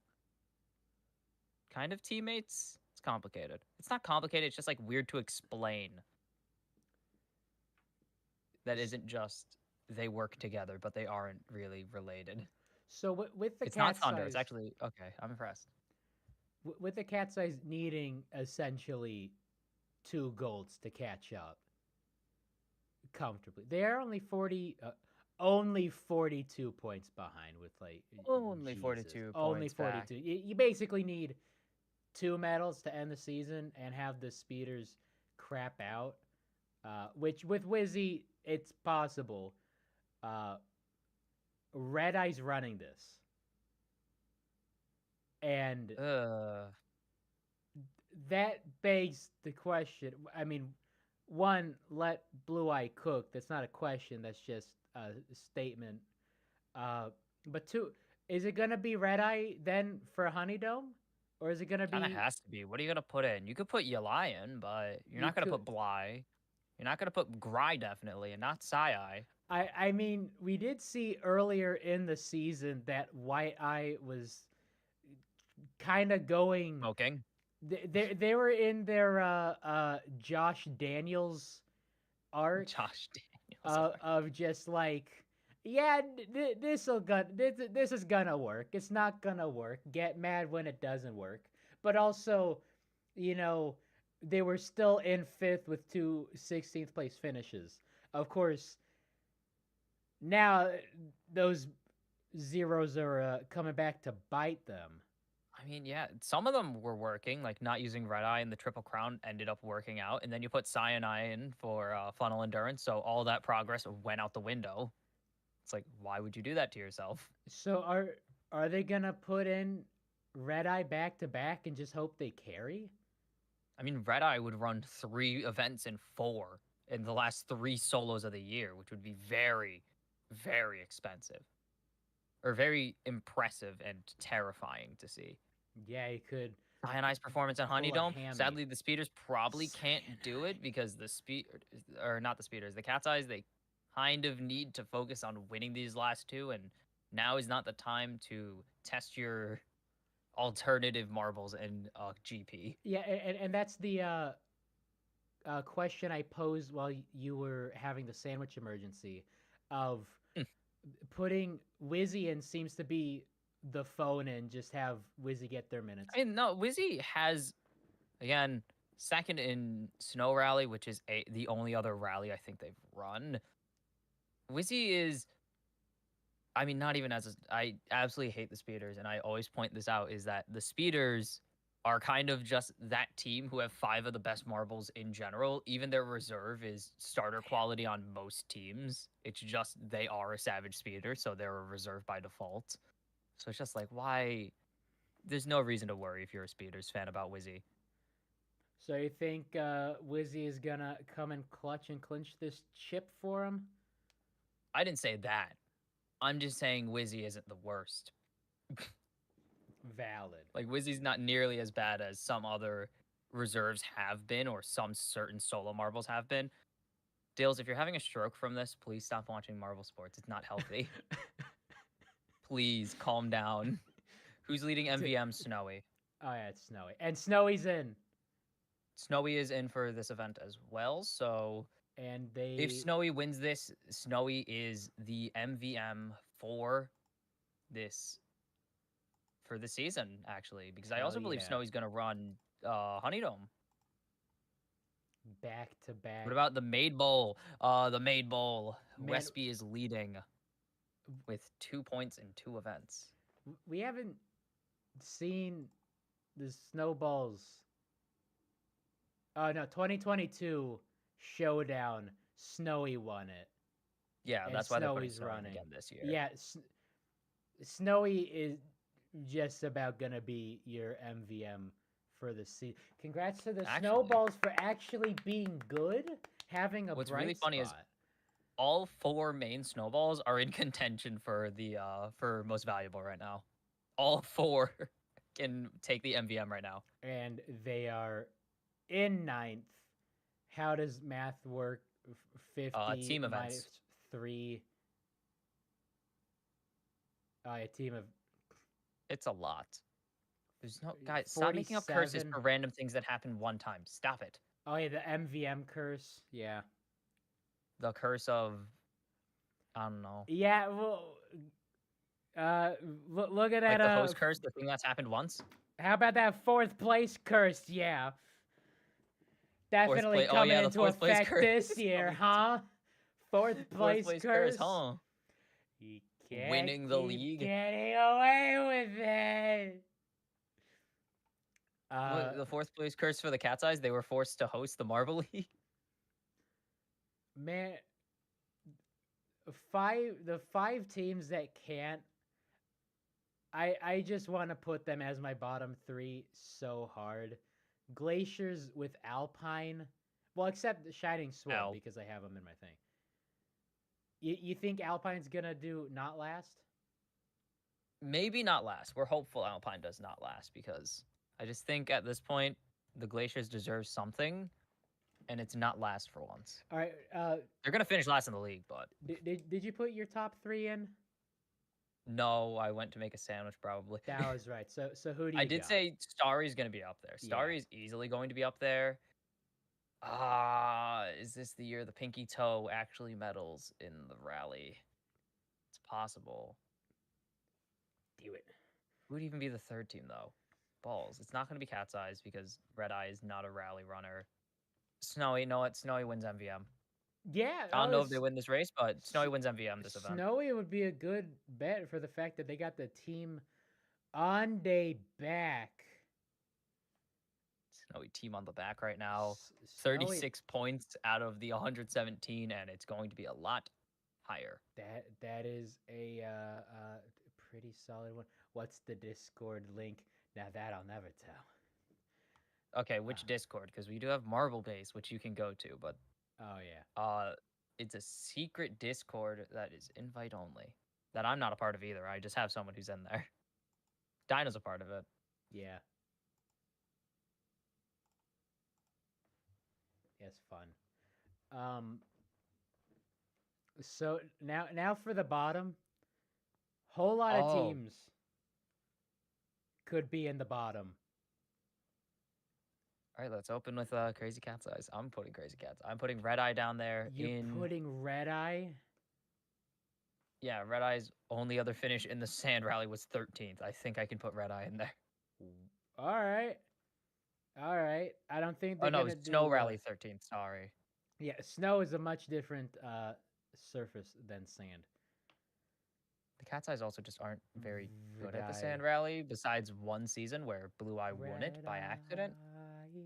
kind of teammates. It's complicated. It's not complicated. It's just like weird to explain. That isn't just they work together, but they aren't really related. So with the it's not Thunder. Eyes, it's actually okay. I'm impressed. With the Cat's Eyes needing essentially 2 golds to catch up comfortably, they are only 42 points behind with like only Jesus. 42 only points 42 back. You basically need 2 medals to end the season and have the speeders crap out, which with Wizzy it's possible. Red Eye's running this, and that begs the question. I mean, 1, let Blue Eye cook. That's not a question. That's just a statement. But 2, is it gonna be Red Eye then for Honeydome, or is it gonna be? Kind of has to be. What are you gonna put in? You could put Yalai in, but you're not gonna put Bly. You're not gonna put Gry definitely, and not Sai. I mean, we did see earlier in the season that White Eye was kind of going smoking. They were in their Josh Daniels arc. Josh Daniels of just like, yeah, this is gonna work. It's not gonna work. Get mad when it doesn't work. But also, you know, they were still in 5th with 2 16th place finishes. Of course, now those zeros are coming back to bite them. I mean, yeah, some of them were working, like not using Red Eye and the Triple Crown ended up working out. And then you put Cyanide in for Funnel Endurance, so all that progress went out the window. It's like, why would you do that to yourself? So are they gonna put in Red Eye back to back and just hope they carry? I mean, Red Eye would run 3 events in 4 in the last 3 solos of the year, which would be very, very expensive. Or very impressive and terrifying to see. Yeah, he could. Ionized Performance and full of Honeydome. hammy. Sadly, the speeders probably can't do it because not the speeders, the Cat's Eyes, they kind of need to focus on winning these last two, and now is not the time to test your alternative marbles in GP. Yeah, and that's the question I posed while you were having the sandwich emergency of Hmm. putting Wizzy in seems to be the phone and just have Wizzy get their minutes. I mean, no, Wizzy has, again, second in Snow Rally, which is the only other rally I think they've run. Wizzy is, I mean, not even I absolutely hate the speeders, and I always point this out, is that the speeders are kind of just that team who have 5 of the best marbles in general. Even their reserve is starter quality on most teams. It's just they are a savage speeder, so they're a reserve by default. So it's just like, why? There's no reason to worry if you're a speeders fan about Wizzy. So you think Wizzy is gonna come and clutch and clinch this chip for him? I didn't say that. I'm just saying Wizzy isn't the worst. Valid. Like, Wizzy's not nearly as bad as some other reserves have been, or some certain solo marbles have been. Dales, if you're having a stroke from this, please stop watching Marvel Sports. It's not healthy. Please calm down. Who's leading MVM? Snowy. Oh yeah, it's Snowy, and Snowy's in. Snowy is in for this event as well. So And they, if Snowy wins this, Snowy is the MVM for this season, actually, because I also believe Snowy's going to run Honeydome. Back to back. What about the Maid Bowl? The Maid Bowl. Westby is leading with 2 points in 2 events. We haven't seen the snowballs. Oh no, 2022 showdown. Snowy won it. Yeah, and that's why they're putting Snowy's Snowy running again this year. Yeah, Snowy is just about gonna be your MVM for the season. Congrats to the snowballs for actually being good, having a What's bright really funny spot. is all 4 main snowballs are in contention for the for most valuable right now. All 4 can take the MVM right now, and they are in 9th. How does math work? 50 team events. minus 3. A team of. It's a lot. There's no guys. Stop making up curses for random things that happen one time. Stop it. Oh yeah, the MVM curse. Yeah. The curse of, I don't know. Yeah. Well. Look at that. Like the host curse, the thing that's happened once. How about that 4th place curse? Yeah. Definitely coming into effect this year, huh? 4th place curse, huh? Winning the league. Getting away with it. The 4th place curse for the Cat's Eyes, they were forced to host the Marble League. Man, the 5 teams that can't, I just want to put them as my bottom 3 so hard. Glaciers with Alpine, well, except the Shining Sword because I have them in my thing. You think Alpine's gonna do not last? Maybe not last. We're hopeful Alpine does not last because I just think at this point the Glaciers deserve something, and it's not last for once. All right. They're gonna finish last in the league, but did you put your top 3 in? No, I went to make a sandwich probably. That was right. So who do you? I did say Starry's gonna be up there. Starry's easily going to be up there. Is this the year the Pinky Toe actually medals in the rally? It's possible. Do it. Who would even be the 3rd team though? Balls. It's not going to be Cat's Eyes because Red Eye is not a rally runner. Snowy, know what? Snowy wins MVM. Yeah. I don't know if they win this race, but Snowy wins MVM this event. Snowy would be a good bet for the fact that they got the team on day back. Snowy team on the back right now. 36 points out of the 117, and it's going to be a lot higher. That is a pretty solid one. What's the Discord link? Now that I'll never tell. Okay, which Discord? Because we do have Marble Base, which you can go to, but oh yeah. It's a secret Discord that is invite only. That I'm not a part of either. I just have someone who's in there. Dino's a part of it. Yeah. It's fun. So now for the bottom, whole lot of Oh, teams could be in the bottom. all right. Let's open with Crazy Cat's Eyes. I'm putting Crazy Cat's. I'm putting Red Eye down there You're in. putting Red Eye. Yeah, Red Eye's only other finish in the Sand Rally was 13th. I think I can put Red Eye in there. All right, all right. I don't think Oh they're no, gonna Snow do. Rally 13th. Sorry. Yeah, snow is a much different surface than sand. The Cat's Eyes also just aren't very good Red at the Eye. Sand Rally, besides one season where Blue Eye won it Red by accident. Eye.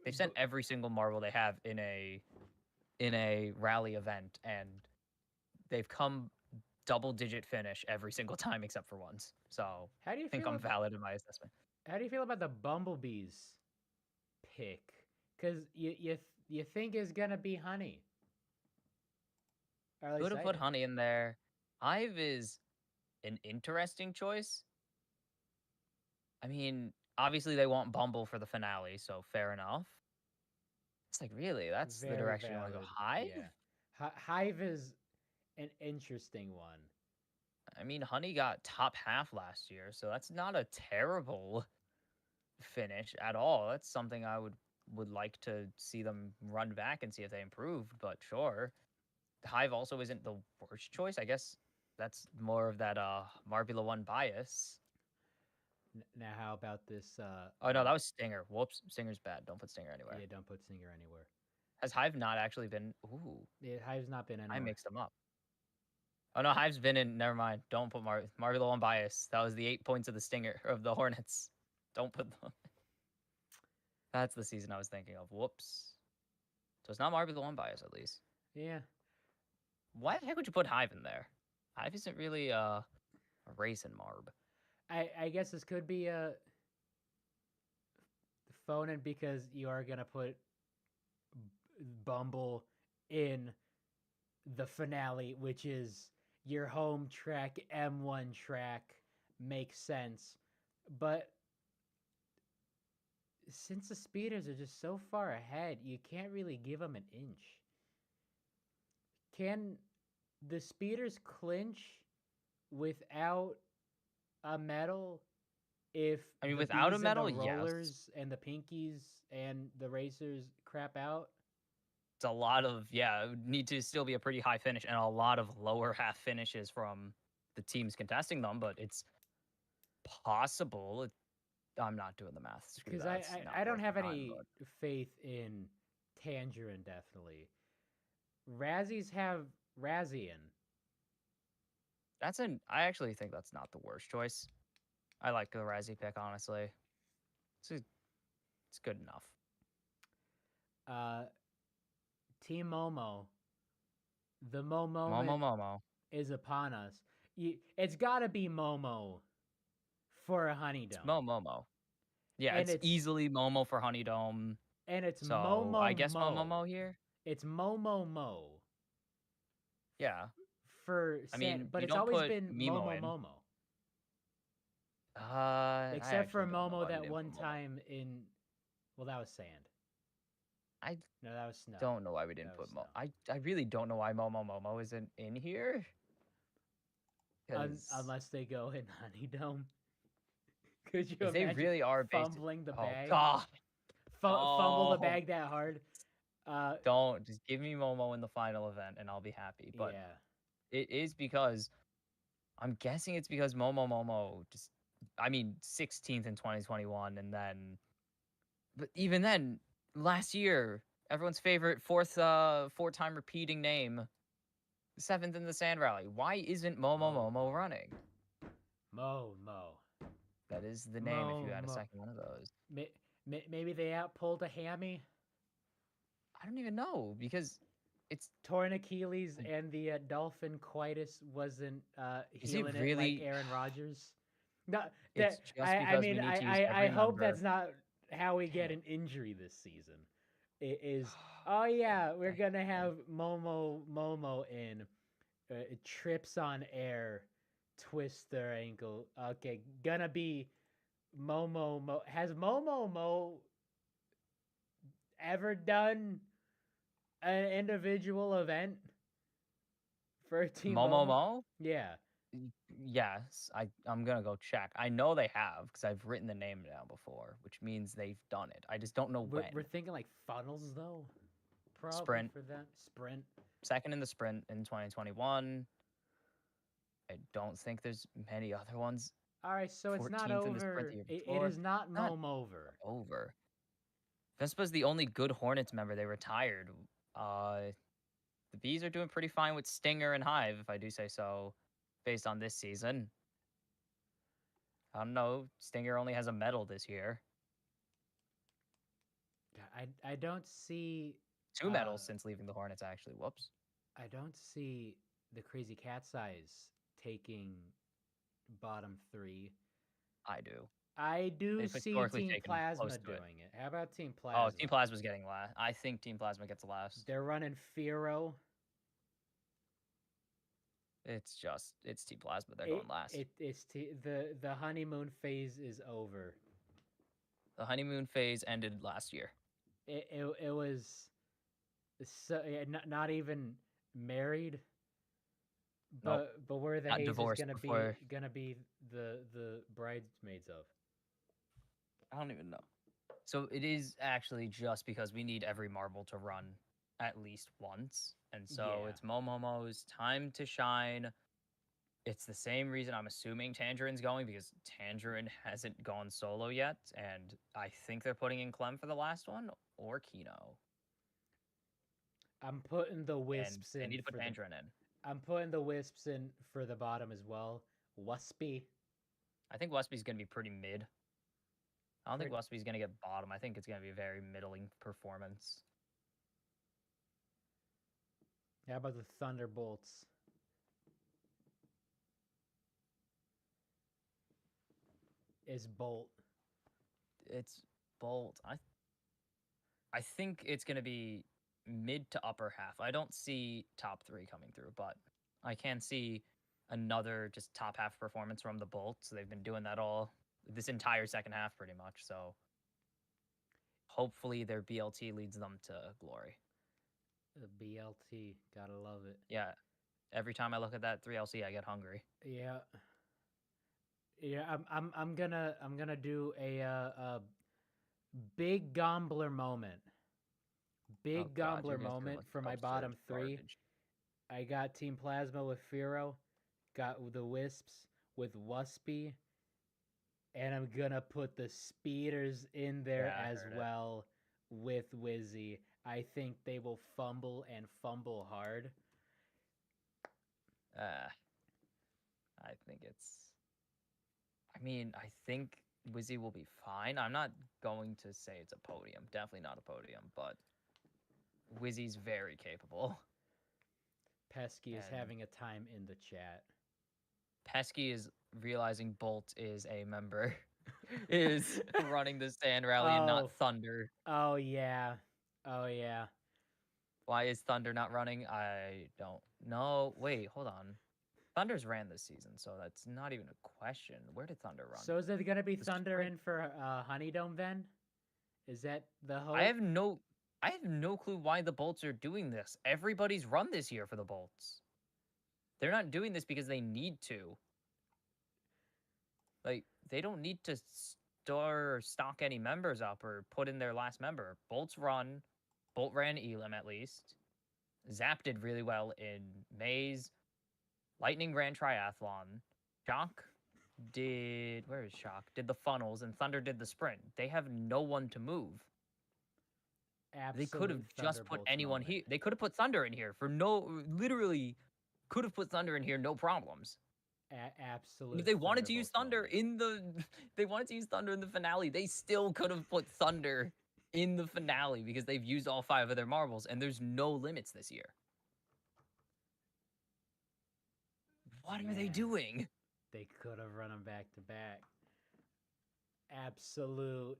They've sent every single marble they have in a rally event, and they've come double-digit finish every single time except for once. So How do I you think feel? I'm valid in my assessment. How do you feel about the Bumblebees pick? Because you think is gonna be Honey, or at Could least have I put did. Honey in there. Hive is an interesting choice. I mean, obviously they want Bumble for the finale, so fair enough. It's like, really, that's the Very direction you want to go. valid. Hive? Yeah, Hive is an interesting one. I mean, Honey got top half last year, so that's not a terrible finish at all. That's something I would like to see them run back and see if they improved, but sure. Hive also isn't the worst choice. I guess that's more of that Marbula 1 bias. Now, how about this? Oh no, that was Stinger. Whoops, Stinger's bad. Don't put Stinger anywhere. Yeah, don't put Singer anywhere. Has Hive not actually been? Ooh, Yeah, Hive's not been I anywhere. mixed them up. Oh no, Hive's been in. Never mind. Don't put Marbula 1 bias. That was the 8 points of the Stinger of the Hornets. Don't put them. That's the season I was thinking of. Whoops. So it's not Marbula 1 bias at least. Yeah. Why the heck would you put Hive in there? Hive isn't really a race in Marb. I guess this could be a phone in because you are gonna put Bumble in the finale, which is your home track, M1 track. Makes sense. But since the speeders are just so far ahead, you can't really give them an inch. Can the speeders clinch without a medal if I mean, the without a bees and the medal, yes. rollers and the pinkies and the racers crap out? It's a lot of, yeah, it would need to still be a pretty high finish and a lot of lower half finishes from the teams contesting them, but it's possible. I'm not doing the math. Screw Because that. It's not I don't worth have my time, any but faith in Tangerine, definitely. Razzies have Razzian. I actually think that's not the worst choice. I like the Razzie pick, honestly. It's good enough. Team Momo. The Mo moment Momo. is upon us. It's got to be Momo for a Honey It's Dome. Momo. Yeah, And it's easily Momo for Honey Dome. and it's So I Momo guess Mo. Momo here. It's Momo Mo Yeah. for I Sand, mean, but you it's don't always put been Mimo Momo in. Momo. I Except for actually don't know Momo why we that didn't one put Momo. time in, well, that was Sand. No, that was Snow. Don't know why we didn't put Momo. I really don't know why Momo isn't in here. Unless they go in Honey Dome. Could you If they imagine really are fumbling the bag? God. Fumble the bag that hard? Don't. Just give me Momo in the final event and I'll be happy. But yeah. it is because, I'm guessing it's because Momo just, I mean, 16th in 2021. And then, but even then, last year, everyone's favorite four-time repeating name, 7th in the Sand Rally. Why isn't Momo running? Mo. That is the name if you had a Mo. second one of those. Maybe they outpulled a hammy? I don't even know because it's torn Achilles and the dolphin coitus wasn't healing it really like Aaron Rodgers. No, it's just because we need to use I every hope member. that's not how we get an injury this season. It is, oh yeah, we're gonna have Momo in, trips on air, twist their ankle. Okay, gonna be Momo Mo. Has Momo Mo ever done an individual event for Team Momo? Momo? Yeah. Yes, I'm gonna go check. I know they have because I've written the name down before, which means they've done it. I just don't know when. We're thinking like funnels though, probably Sprint, for them. Sprint. second in the sprint in 2021. I don't think there's many other ones. All right, so it's not 14th in the sprint over. the year It before. is not Not Momo over. over. Vespa's the only good Hornets member they retired. The Bees are doing pretty fine with Stinger and Hive, if I do say so, based on this season. I don't know. Stinger only has a medal this year. I don't see 2 medals since leaving the Hornets, actually. Whoops. I don't see the Crazy Cat's Eyes taking bottom 3. I do. I do They've see historically Team taken close Plasma to it. doing it. How about Team Oh, Plasma? Team Plasma's getting last. I think Team Plasma gets last. They're running Firo. It's Team Plasma. They're going last. The honeymoon phase is over. The honeymoon phase ended last year. It was so not even married. Nope. But where the Got haze is divorced gonna be the bridesmaids of. I don't even know. So it is actually just because we need every marble to run at least once. And so Yeah. it's Momomo's time to shine. It's the same reason I'm assuming Tangerine's going, because Tangerine hasn't gone solo yet. And I think they're putting in Clem for the last one, or Kino. I'm putting the Wisps And in. they need to put Tangerine in. I'm putting the Wisps in for the bottom as well. Wuspy. I think Westby's going to be pretty mid. I don't think Westby's going to get bottom. I think it's going to be a very middling performance. How about the Thunderbolts? Is Bolt. It's Bolt. I think it's going to be mid to upper half. I don't see top 3 coming through, but I can see another just top half performance from the Bolts. They've been doing that all this entire second half pretty much. So hopefully their BLT leads them to glory. The BLT, gotta love it. Yeah. Every time I look at that 3LC, I get hungry. Yeah. Yeah, I'm gonna do a big Gombler moment. Big Gombler moment for my bottom 3. Garbage. I got Team Plasma with Firo, got the Wisps with Wuspy, and I'm gonna put the Speeders in there as well with Wizzy. I think they will fumble and fumble hard. I think it's. I mean, I think Wizzy will be fine. I'm not going to say it's a podium. Definitely not a podium, but Wizzy's very capable. Pesky is having a time in the chat. Pesky is realizing Bolt is a member, is running the Sand Rally and not Thunder. Oh, yeah. Oh, yeah. Why is Thunder not running? I don't know. Wait, hold on. Thunder's ran this season, so that's not even a question. Where did Thunder run? So is it going to be Thunder in for Honeydome then? Is that the hope? I have no clue why the Bolts are doing this. Everybody's run this year for the Bolts. They're not doing this because they need to. Like, they don't need to stock any members up or put in their last member. Bolts run. Bolt ran Elim at least. Zap did really well in Maze. Lightning ran Triathlon. Shock did... Where is Shock? Did the funnels, and Thunder did the sprint. They have no one to move. They could have just put anyone here. They could have put Thunder in here for no... Literally, could have put Thunder in here, no problems. Absolutely. If they wanted to use Thunder in the... They wanted to use Thunder in the finale. They still could have put Thunder in the finale because they've used all 5 of their marbles, and there's no limits this year. What are they doing? They could have run them back to back. Absolute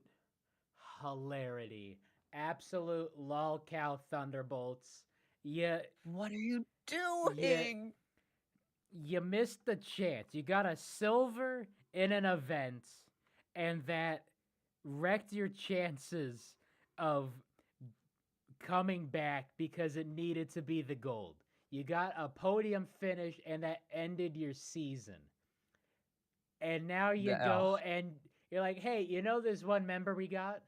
hilarity. Absolute lolcow Thunderbolts. Yeah. What are you doing? You missed the chance. You got a silver in an event, and that wrecked your chances of coming back because it needed to be the gold. You got a podium finish, and that ended your season. And now you go and you're like, hey, this one member we got,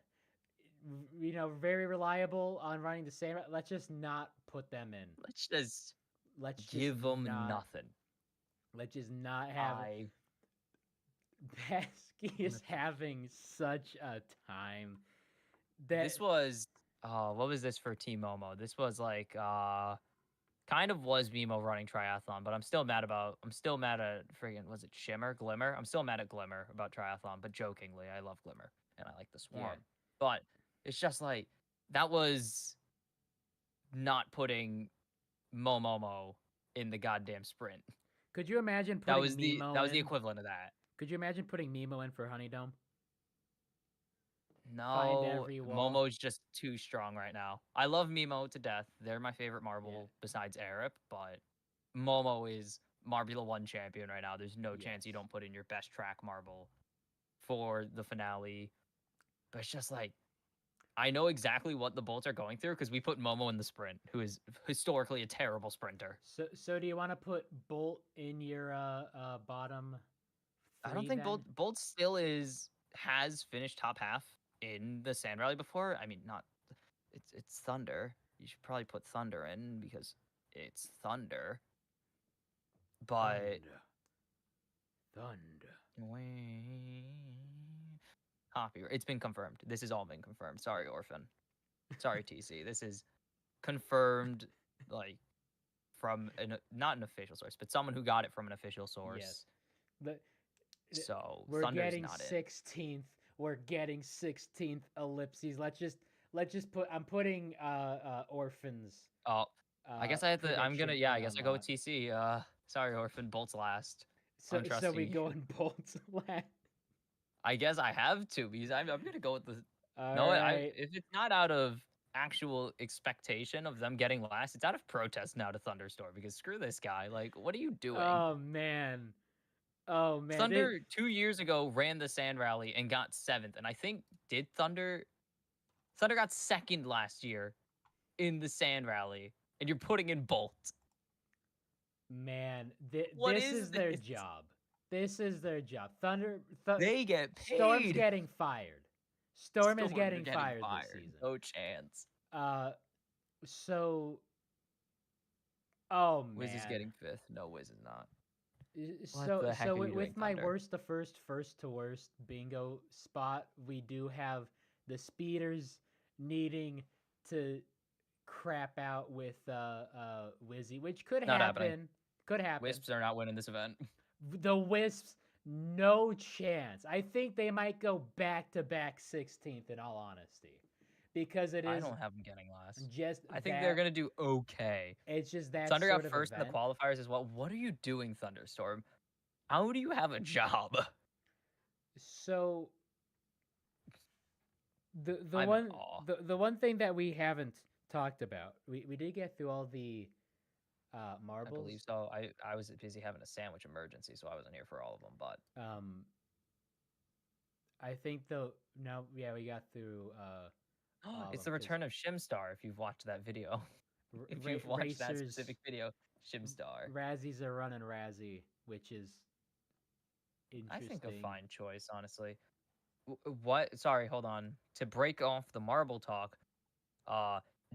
very reliable on running the same. Let's just not put them in. Let's just give them nothing. Let's just not have. Pesky is having such a time. This was what was this for Team Momo? This was like kind of was Mimo running triathlon, but I'm still mad at friggin' was it Glimmer? I'm still mad at Glimmer about triathlon, but jokingly, I love Glimmer and I like the Swarm. Yeah. But it's just like that was not putting Momo in the goddamn sprint. Could you imagine putting Mimo that was the equivalent of that. Could you imagine putting Mimo in for Honeydome? No, Momo's just too strong right now. I love Mimo to death. They're my favorite marble besides Arup, but Momo is Marbula 1 champion right now. There's no chance you don't put in your best track marble for the finale. But it's just like, I know exactly what the Bolts are going through because we put Momo in the sprint, who is historically a terrible sprinter. So do you want to put Bolt in your bottom three, I don't think then? Bolt still has finished top half in the Sand Rally before. I mean, not it's Thunder. You should probably put Thunder in because it's Thunder. But Thunder. Copyright. It's been confirmed. This has all been confirmed. Sorry, Orphan. Sorry, TC. This is confirmed, like from not an official source, but someone who got it from an official source. Yes. So we're Thunder's getting not 16th. We're getting 16th ellipses. Let's just put. I'm putting Orphans. Oh, I guess I have to. I'm gonna. Yeah, I guess I go with TC. Sorry, Orphan. Bolts last. So we go in Bolts last. I guess I have to because I'm gonna go with the. Right. If it's not out of actual expectation of them getting last, it's out of protest now to Thunderstorm because screw this guy. Like, what are you doing? Oh man. Thunder 2 years ago ran the Sand Rally and got 7th, and I think Thunder got 2nd last year in the Sand Rally, and you're putting in Bolt. Man, this is their job. This is their job. They get paid. Storm's getting fired. Storm is getting fired this season. No chance. So. Oh man. Wiz is getting 5th. No, Wiz is not. So with my worst to first to worst bingo spot, we do have the speeders needing to crap out with Wizzy, which could happen. Could happen. Wisps are not winning this event. The Wisps, no chance. I think they might go back-to-back 16th in all honesty. Because it is. I don't have them getting last. I think that, they're gonna do okay. It's just that Thunder sort got of first event. in the qualifiers as well. What are you doing, Thunderstorm? How do you have a job? So the one thing that we haven't talked about, we did get through all the marbles. I believe so. I was busy having a sandwich emergency, so I wasn't here for all of them. But I think we got through. It's the return of Shimstar. If you've watched that video, if you've watched that specific video, Shimstar. Razzies are running Razzie, which is interesting. I think a fine choice, honestly. What? Sorry, hold on. To break off the marble talk,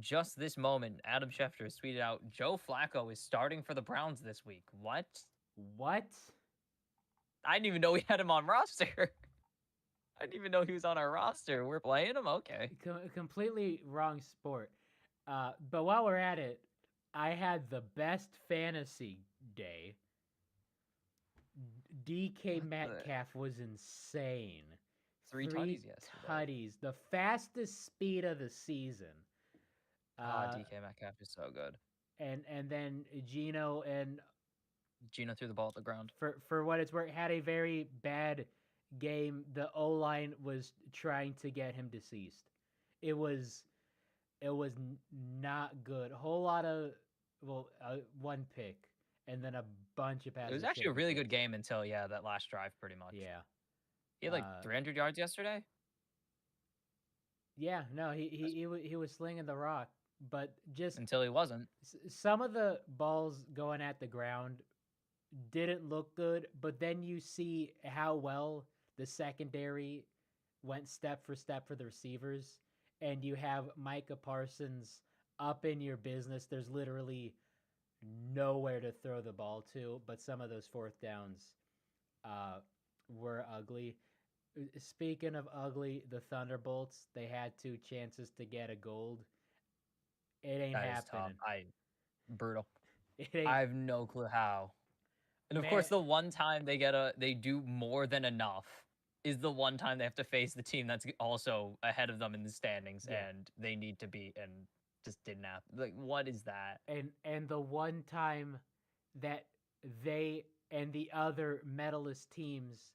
just this moment, Adam Schefter has tweeted out, Joe Flacco is starting for the Browns this week. What? I didn't even know we had him on roster. I didn't even know he was on our roster. We're playing him? Okay. Completely wrong sport. But while we're at it, I had the best fantasy day. DK Metcalf was insane. 3 tutties yesterday. Tutties. The fastest speed of the season. DK Metcalf is so good. And then Gino threw the ball at the ground. For what it's worth, had a very bad game. The O-line was trying to get him deceased. It was not good. A whole lot of one pick and then a bunch of passes. It was actually a really good game until that last drive pretty much. Yeah. He had 300 yards yesterday. Yeah, no, he was slinging the rock. but just until he wasn't. some of the balls going at the ground didn't look good, but then you see how well the secondary went step for step for the receivers, and you have Micah Parsons up in your business. There's literally nowhere to throw the ball to, but some of those fourth downs were ugly. Speaking of ugly, the Thunderbolts, they had 2 chances to get a gold. It ain't That is tough. happening. Brutal. It ain't. I have no clue how. And of course, Man, the one time they do more than enough is the one time they have to face the team that's also ahead of them in the standings, Yeah. and they need to beat, and just didn't happen. Like, what is that? and the one time that they and the other medalist teams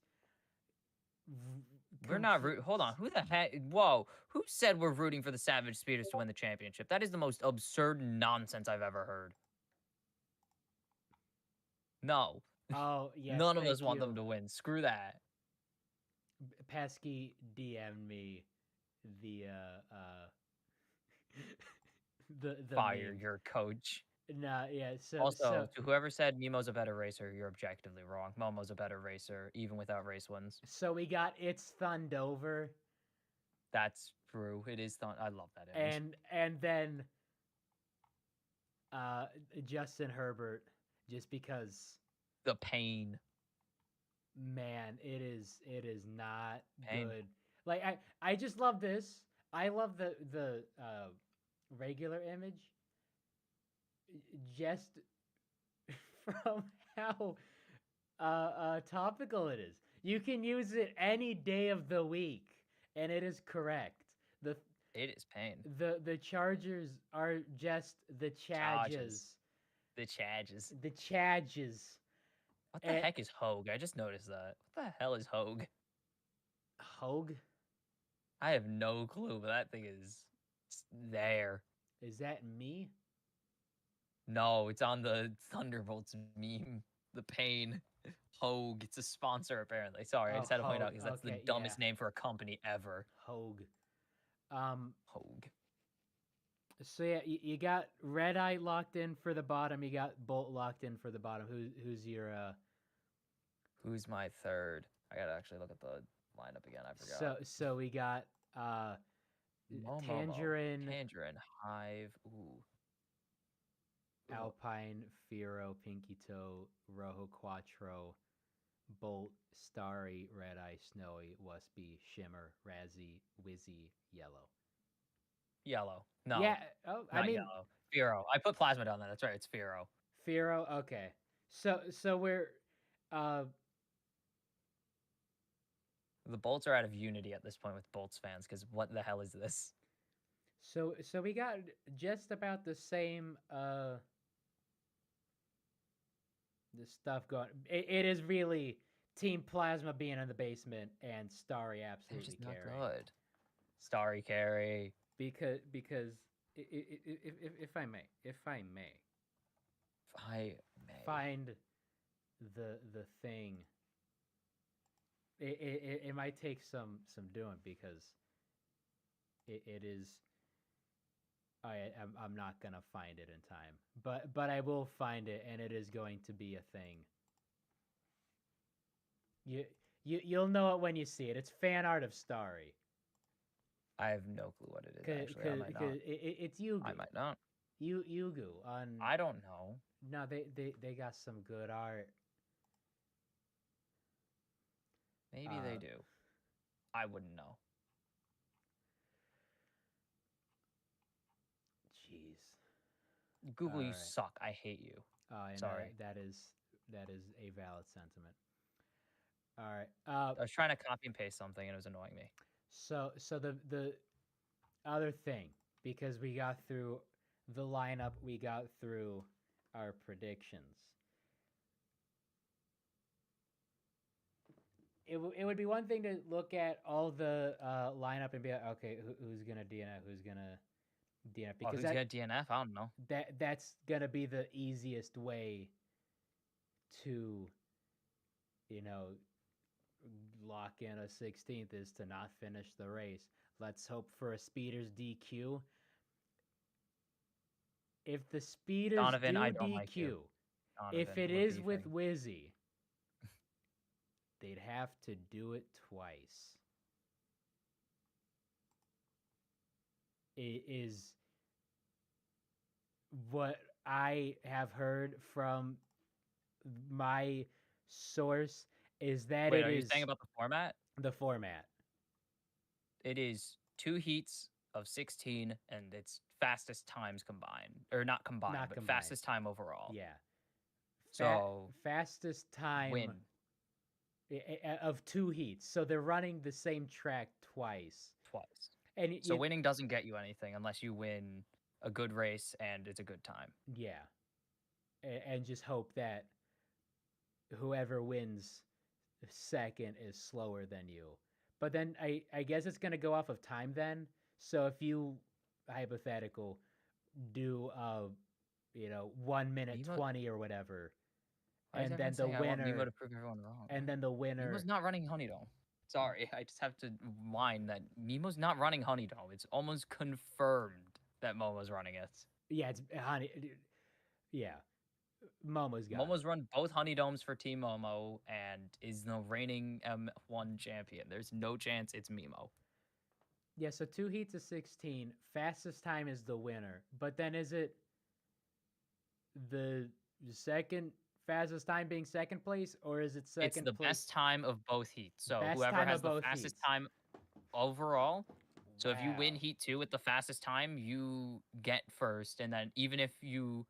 We're not root. Hold on. Who the heck? Whoa. Who said we're rooting for the Savage Speeders to win the championship? That is the most absurd nonsense I've ever heard. No. Oh yes, None of us thank want you. them to win. Screw that. Pesky DM me the the Fire meme. your coach. Nah, yeah. Also, to whoever said Nemo's a better racer, you're objectively wrong. Momo's a better racer, even without race wins. So we got It's Thundover. That's true. It is. I love that image. And then Justin Herbert, just because, The pain. man, it is not Pain. good. Like I just love this. I love the regular image, just from how topical it is. You can use it any day of the week, and it is correct. The It is pain. the Chargers are just the Chadges. The Chadges. The Chadges. What the heck is Hogue? I just noticed that. What the hell is Hogue? Hogue? I have no clue, but that thing is there. Is that me? No, it's on the Thunderbolts meme. The pain. Hogue. It's a sponsor, apparently. Sorry, I just had to point out because that's the dumbest name for a company ever. Hogue. Hogue. So yeah, you got Red Eye locked in for the bottom. You got Bolt locked in for the bottom. Who's your Who's my third? I gotta actually look at the lineup again. I forgot. So we got Tangerine, Hive, ooh. Alpine, Firo, Pinky Toe, Rojo Quattro, Bolt, Starry, Red Eye, Snowy, Wuspy, Shimmer, Razzie, Wizzy, Yellow. Yellow. No. Yeah. Oh, I mean Yellow. Firo. I put Plasma down there. That's right. It's Firo. Firo. Okay. So we're the Bolts are out of unity at this point with Bolts fans because what the hell is this? So we got just about the same the stuff going. It is really Team Plasma being in the basement and Starry absolutely carrying. Not good. Starry carry. Because if I may find the thing. It might take some doing because it is. I'm not gonna find it in time, but I will find it, and it is going to be a thing. You'll know it when you see it. It's fan art of Starry. I have no clue what it is. Actually, I might not. It's Yugu. I might not. Yugu on. I don't know. No, they got some good art. Maybe they do. I wouldn't know. Jeez. Google, you suck. I hate you. Sorry. That is a valid sentiment. All right. I was trying to copy and paste something, and it was annoying me. So the other thing, because we got through the lineup, we got through our predictions. It would be one thing to look at all the lineup and be like, okay, who's gonna DNF, who's gonna DNF, because who's gonna DNF? I don't know. That's gonna be the easiest way to, lock in a 16th is to not finish the race. Let's hope for a speeder's DQ. if the speeders Donovan, do I don't like you. DQ, if Donovan, it we're is with beefing. Wizzy, they'd have to do it twice. It is what I have heard from my source is that Wait, it are you saying is about the format? the format. It is 2 heats of 16, and it's fastest times combined, or not combined, Not but combined. fastest time overall. Yeah. So Fastest time win of 2 heats. So they're running the same track twice. twice. And So winning doesn't get you anything unless you win a good race and it's a good time. yeah. And just hope that whoever wins second is slower than you. But then I guess it's going to go off of time then. So if you, hypothetical, do 1 minute Mimo, 20 or whatever, why is and everyone then the saying I want Mimo winner, to prove everyone wrong? and then the winner, Mimo's not running Honeydome. Sorry, I just have to whine that Mimo's not running Honeydome. It's almost confirmed that Momo's running it. yeah, it's honey, yeah, Momo's got Momo's it. run both Honeydomes for Team Momo and is the reigning M1 champion. There's no chance it's Mimo. Yeah, so 2 heats of 16, fastest time is the winner. But then is it the second fastest time being second place, or is it second It's the place? best time of both heats. So Best whoever time has of the both fastest heats. time overall. So if you win Wow. heat 2 with the fastest time, you get first. And then even if you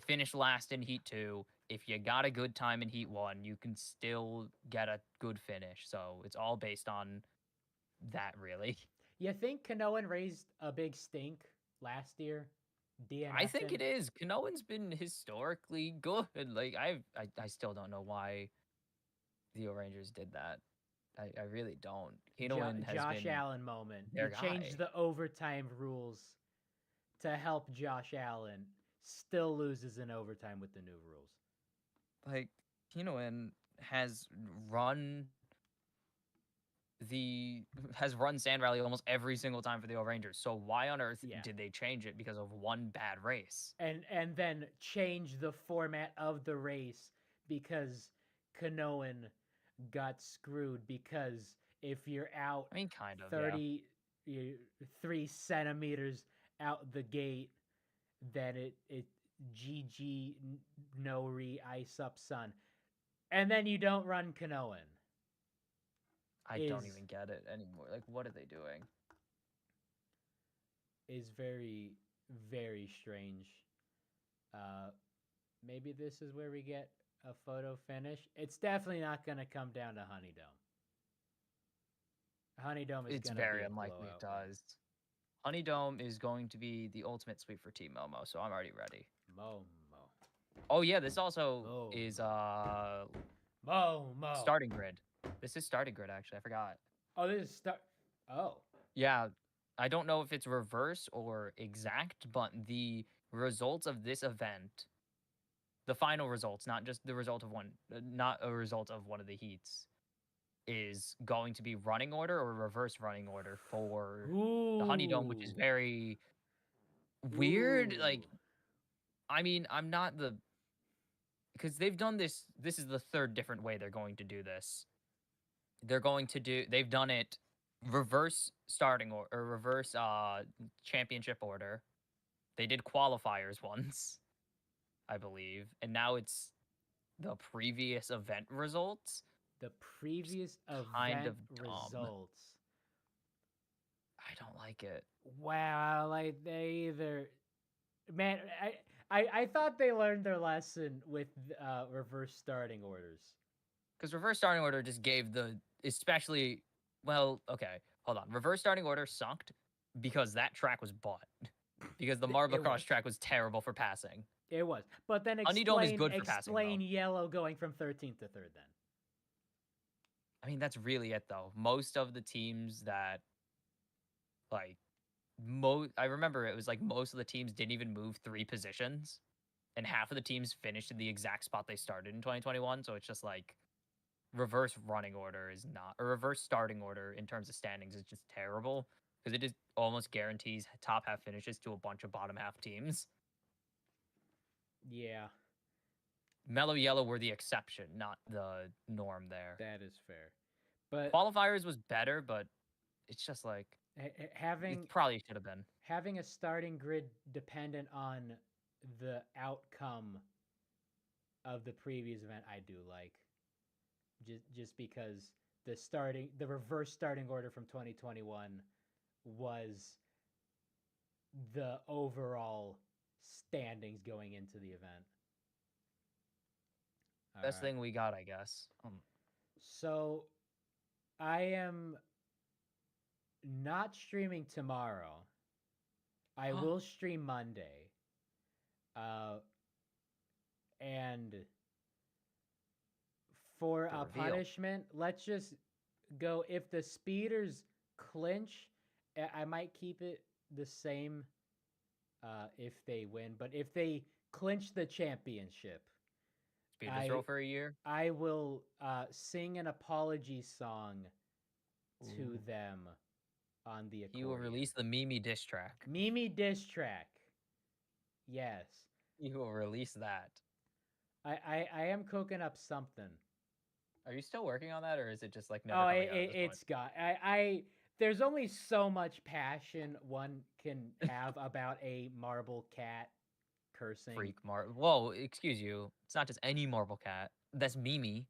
finish last in heat 2, if you got a good time in heat 1, you can still get a good finish. So it's all based on that, really. You think Kanoan raised a big stink last year? I think DNFing? it is. Kanoan's been historically good. Like I still don't know why the Rangers did that. I really don't. Kanoan has Josh been Allen moment. You their changed guy. the overtime rules to help Josh Allen. Still loses in overtime with the new rules. Like Kanoan has run Sand Rally almost every single time for the Rangers. So why on earth Yeah. did they change it because of one bad race? And then change the format of the race because Kanoan got screwed because if you're out I mean, kind of, yeah. 33 centimeters out the gate, then it GG no re ice up sun. And then you don't run Kanoan. I don't even get it anymore. Like, what are they doing? Is very, very strange. Maybe this is where we get a photo finish. It's definitely not going to come down to Honeydome. Honeydome is It's going to very be a unlikely it blowout. does. Honeydome is going to be the ultimate sweep for Team Momo, so I'm already ready. Momo. Oh yeah, this also is Momo. starting grid. This is starting grid actually. I forgot. Oh, this is start. Oh. Yeah, I don't know if it's reverse or exact, but the results of this event, the final results, not just the result of one, not a result of one of the heats, is going to be running order or reverse running order for the Honeydome, which is very weird. Ooh. Like, I mean, I'm not the because they've done this. This is the third different way they're going to do this. They've done it reverse starting or reverse championship order. They did qualifiers once, I believe, and now it's the previous event results. The previous Kind event of dumb. results. I don't like it. Wow, like they either man, I thought they learned their lesson with reverse starting orders. Because reverse starting order just gave especially, well, okay, hold on. Reverse starting order sucked because that track was bought. Because the Marbacross track was terrible for passing. It was. But then Honeydome is good for passing, explain though. yellow going from 13th to 3rd then. I mean, that's really it, though. Most of the teams that, like, I remember it was like most of the teams didn't even move 3 positions. And half of the teams finished in the exact spot they started in 2021. So it's just like, reverse running order is not, or reverse starting order in terms of standings is just terrible because it just almost guarantees top half finishes to a bunch of bottom half teams. Yeah, Mellow Yellow were the exception, not the norm there. that is fair. But Qualifiers was better, but it's just like it having probably should have been. having a starting grid dependent on the outcome of the previous event, I do like. Just because the reverse starting order from 2021 was the overall standings going into the event. Best thing we got, I guess. So I am not streaming tomorrow. I will stream Monday. And for a punishment, let's just go. If the speeders clinch, I might keep it the same if they win. But if they clinch the championship, Speeders roll for a year, I will sing an apology song to them on the accordion. He will release the Mimi diss track. Mimi diss track. Yes. He will release that. I am cooking up something. Are you still working on that, or is it just like never? Oh, it's got. There's only so much passion one can have about a marble cat cursing. Freak Whoa, excuse you. It's not just any marble cat. That's Mimi.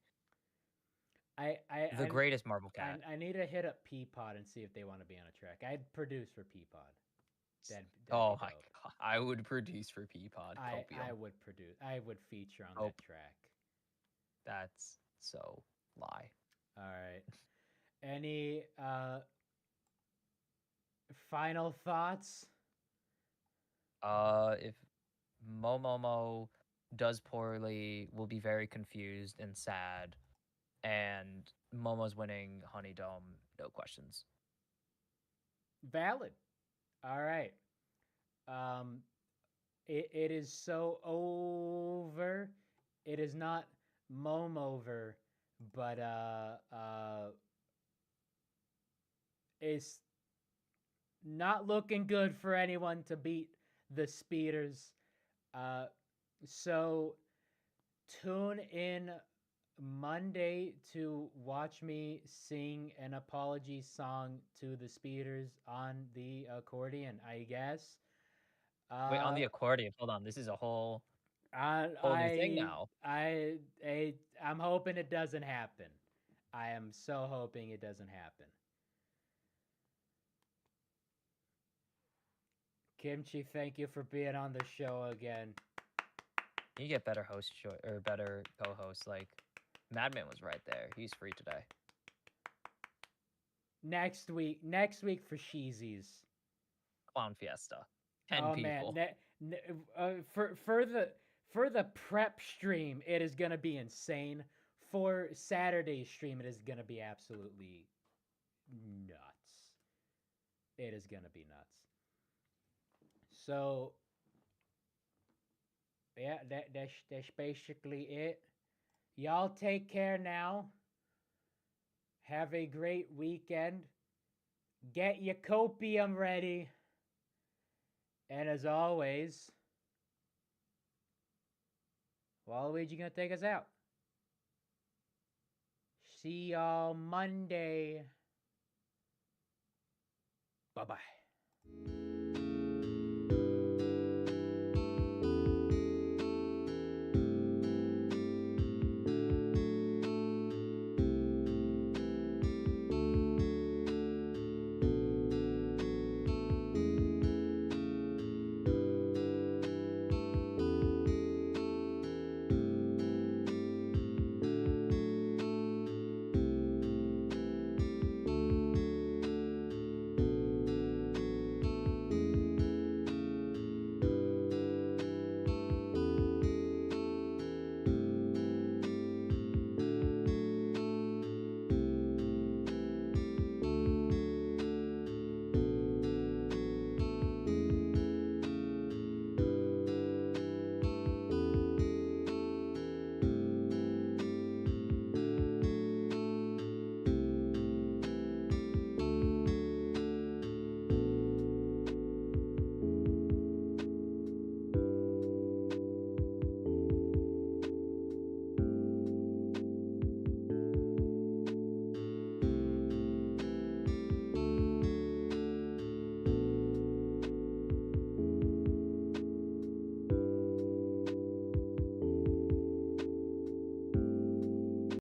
The greatest marble cat. I need to hit up Peapod and see if they want to be on a track. I'd produce for Peapod. Oh my god, I would produce for Peapod. I would produce. I would feature on that track. That's so lie. All right. Any final thoughts? If Momomo does poorly, we'll be very confused and sad. And Momo's winning Honey Dome, no questions. Valid. All right. It is so over. It is not Momover, but it's not looking good for anyone to beat the speeders. So tune in Monday to watch me sing an apology song to the speeders on the accordion, I guess. Wait, on the accordion. Hold on. This is a whole new thing now. I'm hoping it doesn't happen. I am so hoping it doesn't happen. Kimchi, thank you for being on the show again. You get better host or better co-host. Like Madman was right there. He's free today. Next week for Sheezies. Clown Fiesta. 10 people. Man, for the prep stream, it is gonna be insane. For Saturday's stream, it is gonna be absolutely nuts. It is gonna be nuts. So yeah, that's basically it. Y'all take care now. Have a great weekend. Get your copium ready. And as always, Waluigi gonna take us out. See y'all Monday. Bye-bye.